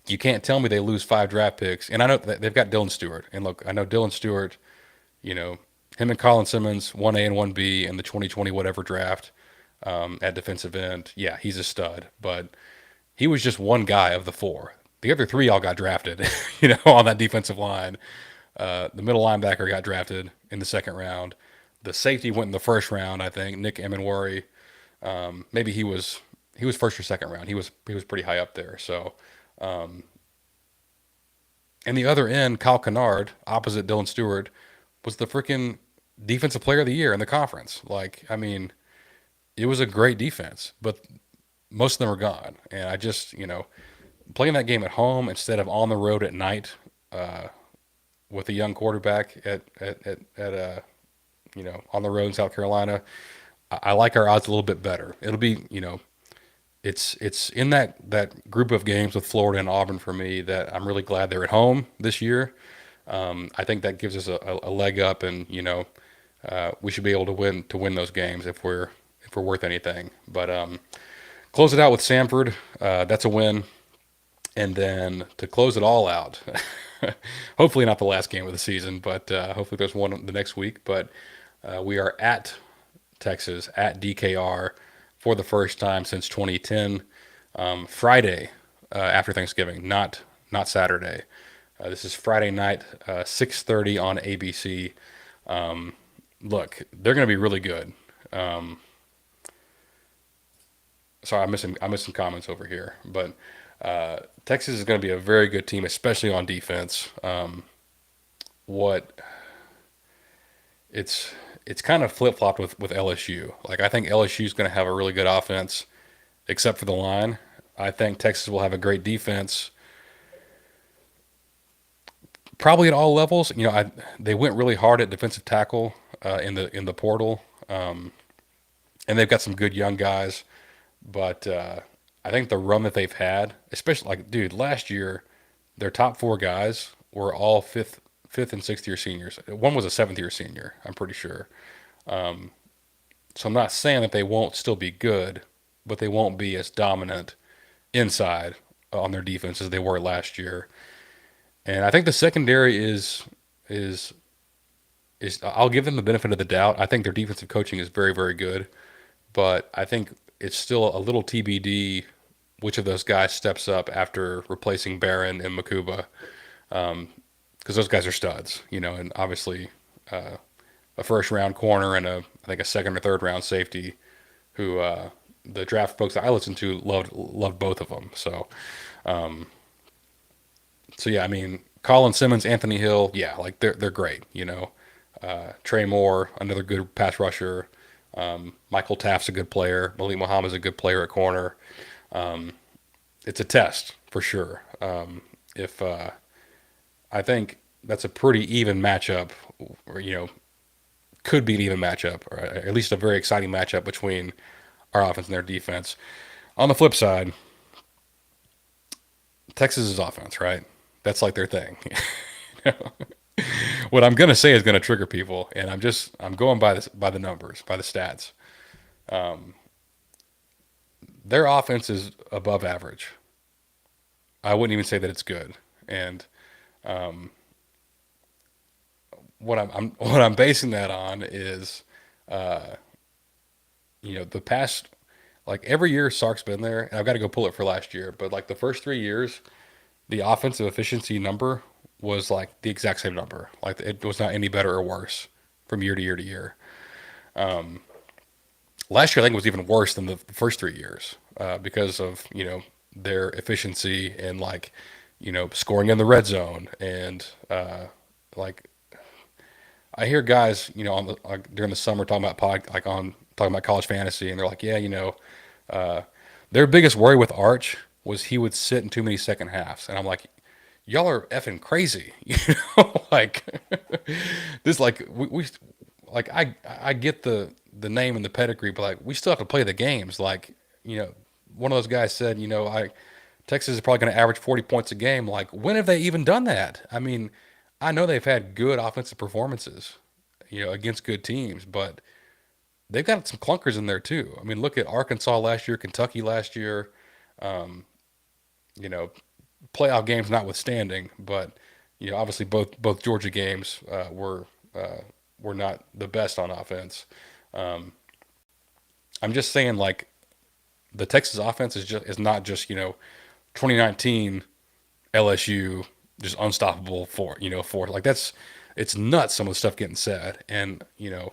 you can't tell me they lose 5 draft picks. And I know that they've got Dylan Stewart. And look, I know Dylan Stewart, him and Colin Simmons, 1A and 1B in the 2020 whatever draft at defensive end. Yeah, he's a stud, but he was just one guy of the 4. The other 3 all got drafted, on that defensive line. The middle linebacker got drafted in the second round. The safety went in the first round, I think. Nick Emenwari, maybe he was first or second round. He was pretty high up there. So, and the other end, Kyle Kennard, opposite Dylan Stewart, was the freaking defensive player of the year in the conference. Like, I mean, it was a great defense, but most of them are gone. And I just, playing that game at home instead of on the road at night with a young quarterback on the road in South Carolina, I like our odds a little bit better. It'll be, it's in that group of games with Florida and Auburn for me that I'm really glad they're at home this year. I think that gives us a leg up, and we should be able to win those games if we're worth anything. But close it out with Samford. That's a win. And then to close it all out, hopefully not the last game of the season, but hopefully there's one the next week. But we are at Texas, at DKR for the first time since 2010, Friday after Thanksgiving, not Saturday. This is Friday night, 6:30 on ABC. Look, they're going to be really good. Sorry, I'm missing comments over here, but Texas is going to be a very good team, especially on defense. It's kind of flip flopped with LSU. Like, I think LSU is going to have a really good offense, except for the line. I think Texas will have a great defense, probably at all levels. They went really hard at defensive tackle in the portal, and they've got some good young guys. But I think the run that they've had, especially last year, their top 4 guys were all fifth and sixth year seniors. One was a 7th year senior, I'm pretty sure. So I'm not saying that they won't still be good, but they won't be as dominant inside on their defense as they were last year. And I think the secondary is is I'll give them the benefit of the doubt. I think their defensive coaching is very, very good, but I think it's still a little TBD which of those guys steps up after replacing Barron and Makuba, because those guys are studs, and obviously a first round corner and I think a second or third round safety who the draft folks that I listened to loved both of them. So yeah, I mean Colin Simmons, Anthony Hill, yeah, like they're great, Trey Moore, another good pass rusher. Michael Taft's a good player. Malik Muhammad's a good player at corner. It's a test for sure. If I think that's a pretty even matchup, or, could be an even matchup, or at least a very exciting matchup between our offense and their defense. On the flip side, Texas's offense, right? That's like their thing. What I'm gonna say is gonna trigger people, and I'm going by the numbers, by the stats. Their offense is above average. I wouldn't even say that it's good. And what I'm basing that on is, the past, like every year Sark's been there, and I've got to go pull it for last year, but like the first 3 years, the offensive efficiency number was like the exact same number. Like it was not any better or worse from year to year to year. Last year, I think, was even worse than the first 3 years because of their efficiency and like scoring in the red zone and like I hear guys on the during the summer talking about talking about college fantasy, and they're like, yeah, uh, their biggest worry with Arch was he would sit in too many second halves, and I'm like, y'all are effing crazy, like this, like we like I get the name and the pedigree, but like we still have to play the games. Like one of those guys said, Texas is probably going to average 40 points a game. Like when have they even done that? I mean, I know they've had good offensive performances, against good teams, but they've got some clunkers in there too. I mean, look at Arkansas last year, Kentucky last year. You know, playoff games notwithstanding, but obviously both Georgia games were not the best on offense. I'm just saying, like the Texas offense is not just 2019 LSU just unstoppable for like it's nuts some of the stuff getting said, and yeah,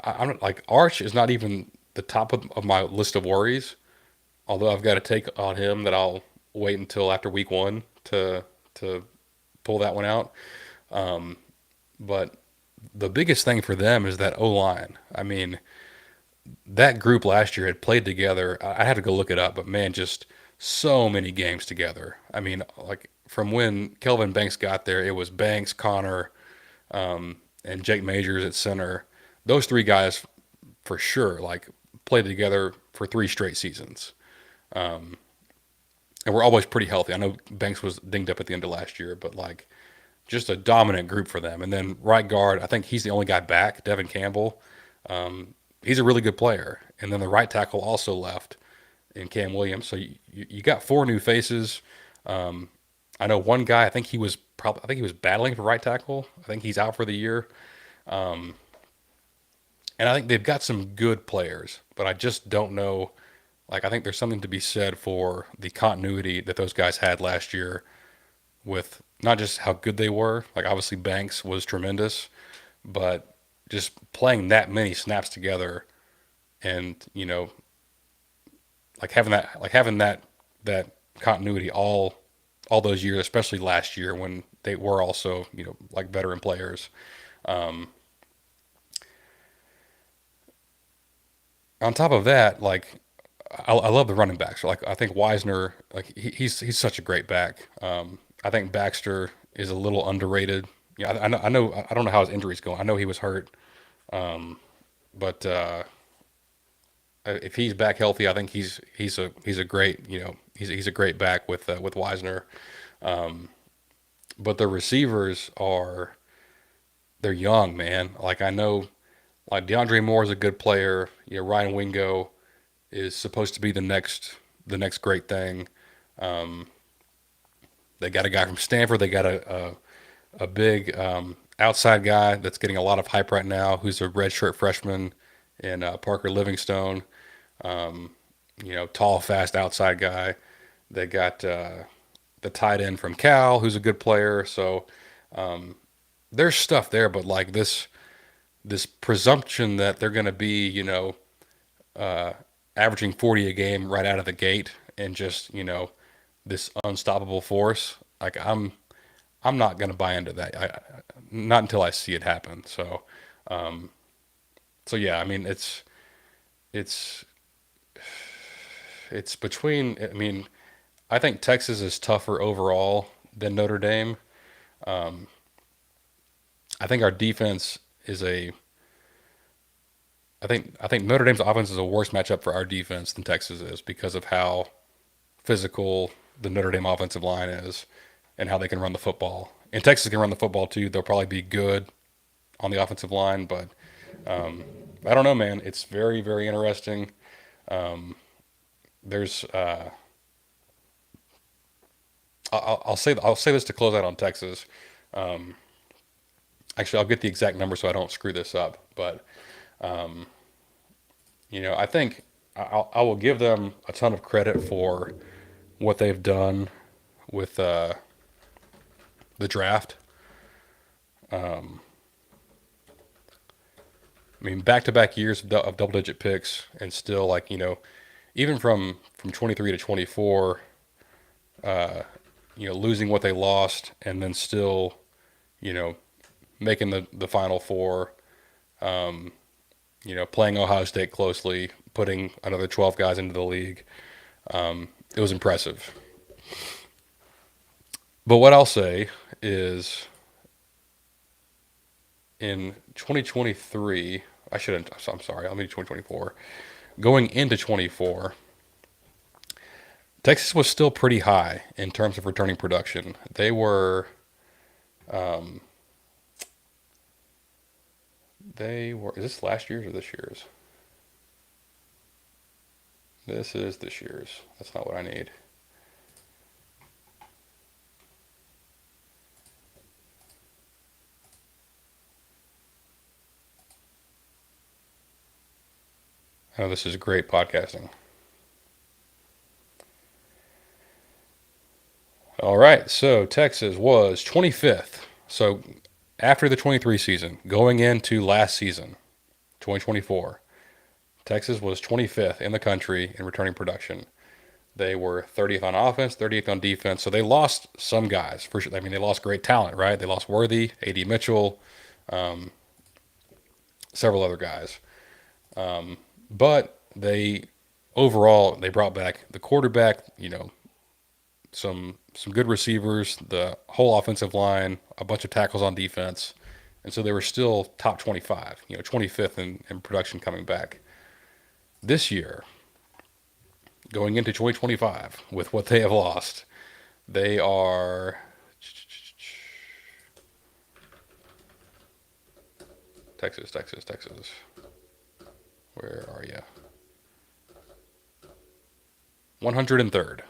I'm like Arch is not even the top of my list of worries. Although I've got a take on him that I'll wait until after week one to pull that one out. But the biggest thing for them is that O line. I mean, that group last year had played together. I had to go look it up, but man, just so many games together. I mean, like from when Kelvin Banks got there, it was Banks, Connor, and Jake Majors at center. Those three guys for sure, like played together for 3 straight seasons. And we're always pretty healthy. I know Banks was dinged up at the end of last year, but like just a dominant group for them. And then right guard, I think he's the only guy back, Devin Campbell. He's a really good player. And then the right tackle also left in Cam Williams. So you got 4 new faces. I know one guy, I think he was battling for right tackle. I think he's out for the year. And I think they've got some good players, but I just don't know. Like, I think there's something to be said for the continuity that those guys had last year with not just how good they were. Like, obviously, Banks was tremendous, but just playing that many snaps together and, like having that continuity all those years, especially last year when they were also, like veteran players. On top of that, like I love the running backs. Like I think Wisner, like he's such a great back. I think Baxter is a little underrated. Yeah, I don't know how his injuries going. I know he was hurt, but if he's back healthy, I think he's a great he's a great back with Wisner. But the receivers they're young, man. Like I know, like DeAndre Moore is a good player. Ryan Wingo is supposed to be the next great thing. They got a guy from Stanford. They got a big outside guy that's getting a lot of hype right now, who's a redshirt freshman in Parker Livingstone. Tall, fast outside guy. They got the tight end from Cal, who's a good player. So there's stuff there, but like this presumption that they're going to be, averaging 40 a game right out of the gate and just, this unstoppable force. Like I'm not going to buy into that. Not until I see it happen. So yeah, I mean, it's it's between. I mean, I think Texas is tougher overall than Notre Dame. I think our defense is a. I think Notre Dame's offense is a worse matchup for our defense than Texas is because of how physical the Notre Dame offensive line is and how they can run the football. And Texas can run the football too. They'll probably be good on the offensive line, but I don't know, man. It's very, very interesting. There's, I'll say this to close out on Texas. Actually, I'll get the exact number so I don't screw this up. But I think I will give them a ton of credit for what they've done with the draft. I mean, back-to-back years of double-digit picks, and still, like, even from 23 to 24, losing what they lost, and then still, you know, making the Final Four, playing Ohio State closely, putting another 12 guys into the league. It was impressive. But what I'll say is in 2023, I'm sorry, I mean 2024. Going into 24, Texas was still pretty high in terms of returning production. Is this last year's or this year's? This is this year's. That's not what I need. Oh, this is great podcasting. All right, so Texas was 25th. So after the 23 season, going into last season, 2024, Texas was 25th in the country in returning production. They were 30th on offense, 38th on defense. So they lost some guys for sure. I mean, they lost great talent, right? They lost Worthy, A.D. Mitchell, several other guys. But they brought back the quarterback, some good receivers, the whole offensive line, a bunch of tackles on defense. And so they were still top 25, 25th in production coming back. This year, going into 2025, with what they have lost, they are Texas. Where are you? 103rd.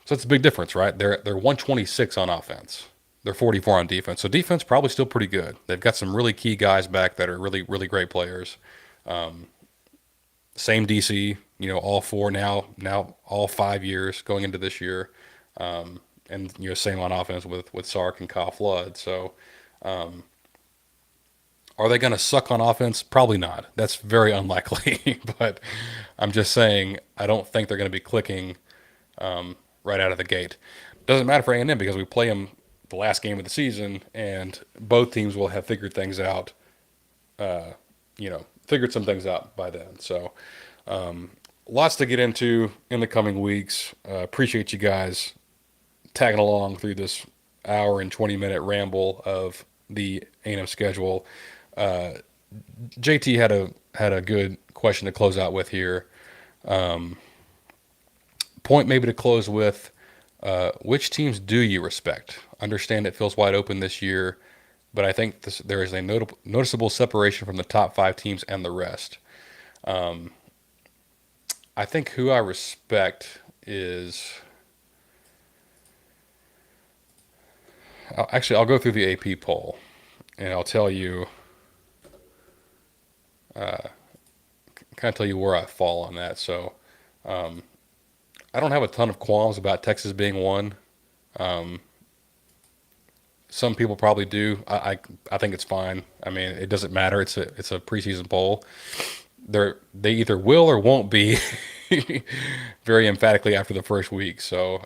So it's a big difference, right? They're 126 on offense. They're 44 on defense. So defense probably still pretty good. They've got some really key guys back that are really, really great players. Same DC, all four now all 5 years going into this year. And same on offense with Sark and Kyle Flood. So are they going to suck on offense? Probably not. That's very unlikely. But I'm just saying I don't think they're going to be clicking right out of the gate. Doesn't matter for A&M because we play them the last game of the season, and both teams will have figured things out. Figured some things out by then. So lots to get into in the coming weeks. Appreciate you guys tagging along through this hour and 20-minute ramble of the A&M schedule. JT had a good question to close out with here. Point maybe to close with, which teams do you respect? Understand it feels wide open this year, but I think there is a noticeable separation from the top 5 teams and the rest. I think who I respect is I'll go through the AP poll, and I'll tell you, kind of tell you where I fall on that. So I don't have a ton of qualms about Texas being one. Some people probably do. I think it's fine. I mean, it doesn't matter. It's a preseason poll. They either will or won't be very emphatically after the first week. So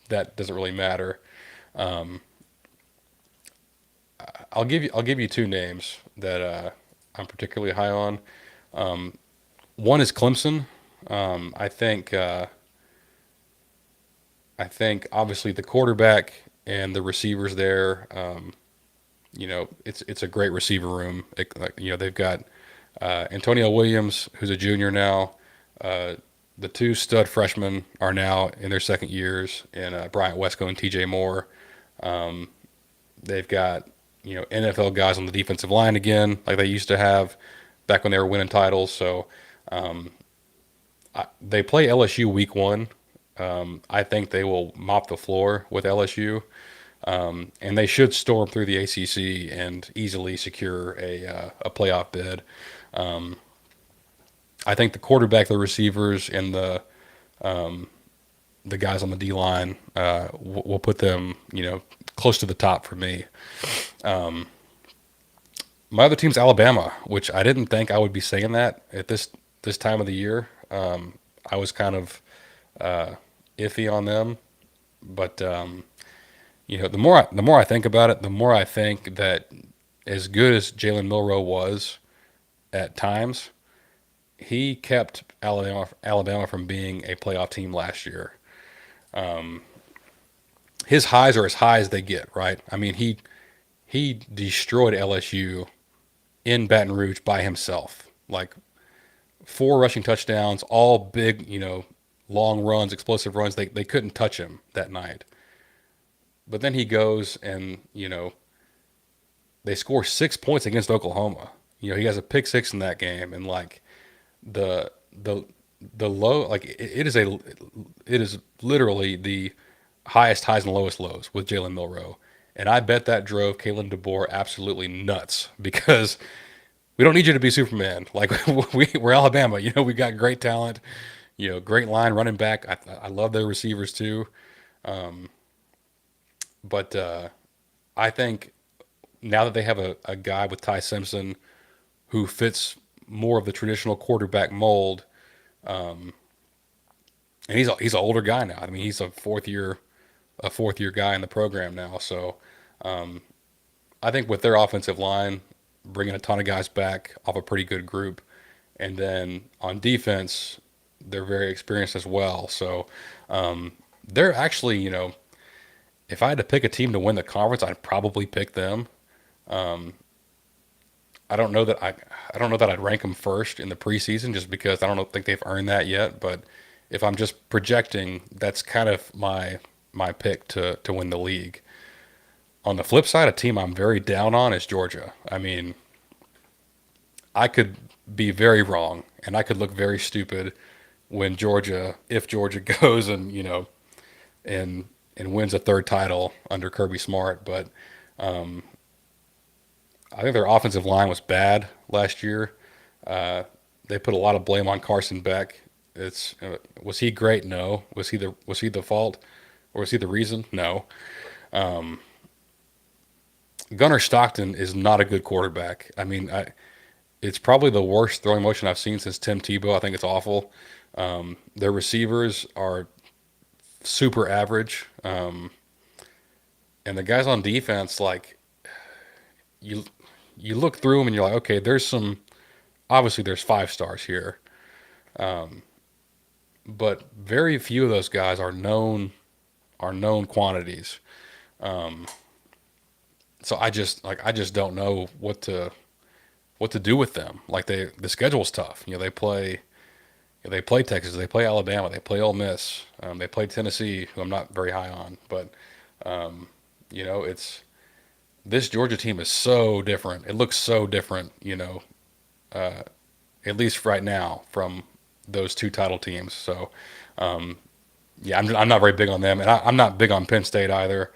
that doesn't really matter. I'll give you two names that I'm particularly high on. One is Clemson. I think obviously the quarterback and the receivers there. It's a great receiver room. They've got Antonio Williams, who's a junior now. The two stud freshmen are now in their second years, and Bryant Wesco and T.J. Moore. They've got NFL guys on the defensive line again, like they used to have back when they were winning titles. So they play LSU week one. I think they will mop the floor with LSU, and they should storm through the ACC and easily secure a playoff bid. I think the quarterback, the receivers, and the guys on the D line will put them, close to the top for me. My other team's Alabama, which I didn't think I would be saying that at this time of the year. I was kind of iffy on them, but the more I think about it, the more I think that as good as Jalen Milroe was at times, he kept Alabama from being a playoff team last year. His highs are as high as they get, right? I mean, he destroyed LSU in Baton Rouge by himself. Like 4 rushing touchdowns, all big, long runs, explosive runs. They couldn't touch him that night. But then he goes and, they score 6 points against Oklahoma. He has a pick six in that game, and like the low, like it is literally the highest highs and lowest lows with Jalen Milroe. And I bet that drove Kalen DeBoer absolutely nuts because we don't need you to be Superman. Like we're Alabama, we got great talent, great line running back. I love their receivers too. But I think now that they have a guy with Ty Simpson who fits more of the traditional quarterback mold, and he's an older guy now. I mean, he's a fourth year guy in the program now. So I think with their offensive line, bringing a ton of guys back off a pretty good group, and then on defense, they're very experienced as well. So they're actually, if I had to pick a team to win the conference, I'd probably pick them. I don't know that I'd rank them first in the preseason just because I don't think they've earned that yet. But if I'm just projecting, that's kind of my pick to win the league. On the flip side, a team I'm very down on is Georgia. I mean, I could be very wrong, and I could look very stupid if Georgia goes and and wins a third title under Kirby Smart. But I think their offensive line was bad last year. They put a lot of blame on Carson Beck. Was he great? No. Was he the fault, or was he the reason? No. Gunnar Stockton is not a good quarterback. I mean, it's probably the worst throwing motion I've seen since Tim Tebow. I think it's awful. Their receivers are super average, and the guys on defense, like you look through them and you're like, okay, obviously there's 5 stars here, but very few of those guys are known quantities. So I just don't know what to do with them. Like the schedule's tough. They play Texas, they play Alabama, they play Ole Miss, they play Tennessee, who I'm not very high on. But this Georgia team is so different. It looks so different. At least right now from those 2 title teams. So yeah, I'm not very big on them, and I'm not big on Penn State either.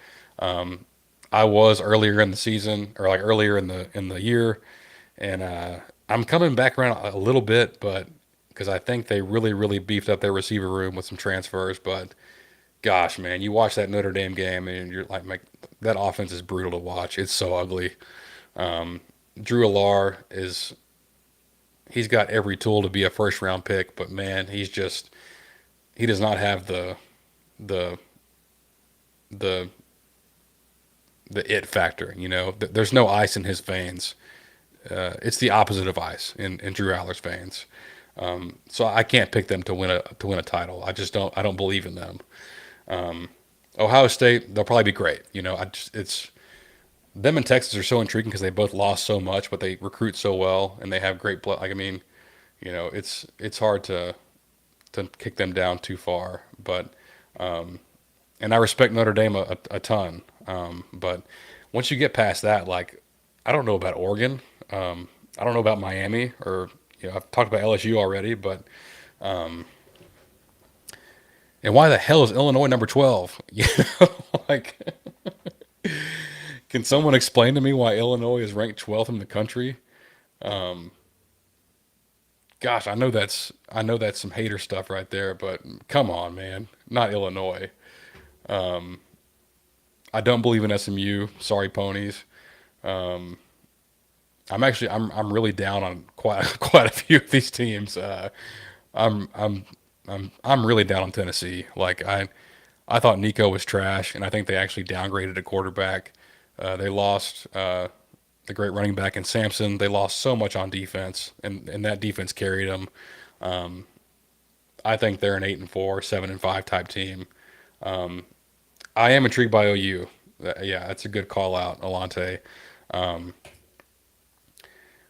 I was earlier in the season or like earlier in the year, and I'm coming back around a little bit, but because I think they really beefed up their receiver room with some transfers. But gosh, man, you watch that Notre Dame game and you're like that offense is brutal to watch. It's so ugly. Drew Alar is he's got every tool to be a first round pick, but man, he does not have the the the it factor. You know, there's no ice in his veins. It's the opposite of ice in Drew Aller's veins. So I can't pick them to win a title. I don't believe in them. Ohio State, they'll probably be great. You know, it's them and Texas are so intriguing because they both lost so much, but they recruit so well and they have great play. Like I mean, you know, it's hard to kick them down too far. But and I respect Notre Dame a ton. But once you get past that, like I don't know about Oregon. I don't know about Miami or you know I've talked about LSU already, but and why the hell is Illinois number 12? You know, like can someone explain to me why Illinois is ranked 12th in the country? Gosh, I know that's some hater stuff right there, but come on, man, not Illinois. I don't believe in SMU. Sorry, ponies. I'm really down on quite quite a few of these teams. I'm I'm I'm really down on Tennessee. Like I thought Nico was trash, and I think they actually downgraded a quarterback. They lost the great running back in Samson. They lost so much on defense, and that defense carried them. I think they're an 8-4, 7-5 type team. I am intrigued by OU. Yeah, that's a good call out, Alante.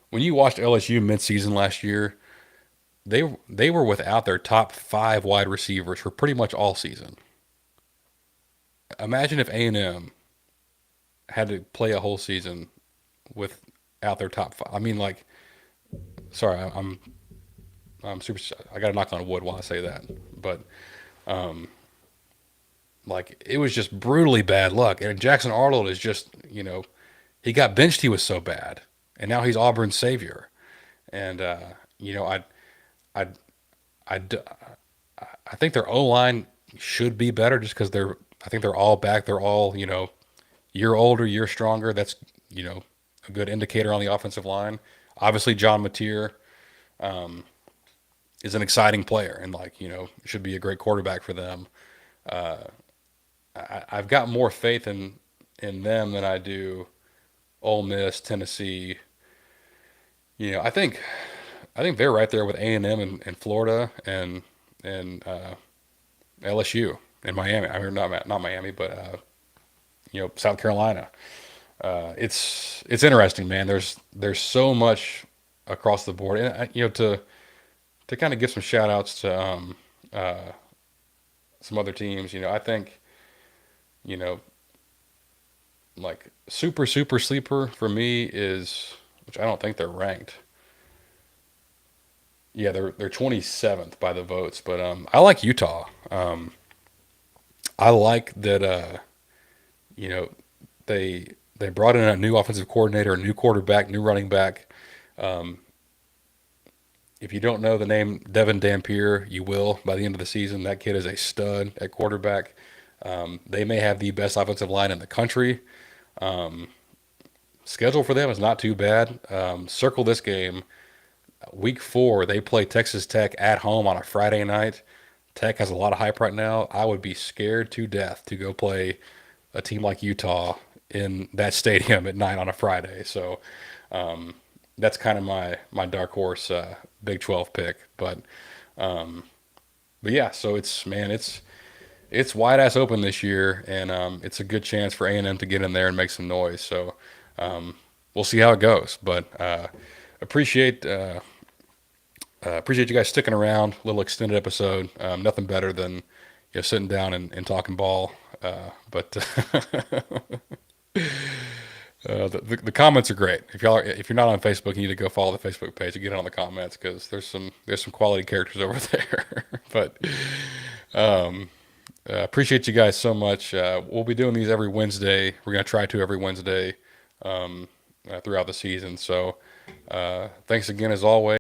When you watched LSU midseason last year, they were without their top five wide receivers for pretty much all season. Imagine if A&M had to play a whole season without their top five. I mean, like, sorry, I'm super. I got to knock on wood while I say that, but like it was just brutally bad luck. And Jackson Arnold is just, you know, he got benched. He was so bad, and now he's Auburn's savior. And you know, I, I, d- I think their O line should be better just because they're. I think they're all back. They're all, you know, year older, year stronger. That's, you know, a good indicator on the offensive line. Obviously, John Mateer is an exciting player and, like, you know, should be a great quarterback for them. I've got more faith in them than I do Ole Miss, Tennessee. You know, I think they're right there with A&M and Florida and LSU and Miami. I mean, not Miami, but you know, South Carolina. It's interesting, man. There's so much across the board, and you know, to kind of give some shout outs to some other teams. You know, I think you know, like super sleeper for me is, which I don't think they're ranked. Yeah, they're 27th by the votes, but I like Utah. I like that you know they brought in a new offensive coordinator, a new quarterback, new running back. If you don't know the name Devin Dampier, you will by the end of the season. That kid is a stud at quarterback. They may have the best offensive line in the country. Schedule for them is not too bad. Circle this game. Week 4, they play Texas Tech at home on a Friday night. Tech has a lot of hype right now. I would be scared to death to go play a team like Utah in that stadium at night on a Friday. So that's kind of my dark horse Big 12 pick. But yeah, so it's wide ass open this year, and it's a good chance for A&M to get in there and make some noise. So we'll see how it goes. But appreciate appreciate you guys sticking around. Little extended episode. Nothing better than sitting down and talking ball. But the comments are great. If you're not on Facebook, you need to go follow the Facebook page and get on the comments because there's some quality characters over there. But appreciate you guys so much. We'll be doing these every Wednesday. We're going to try to every Wednesday throughout the season. So thanks again as always.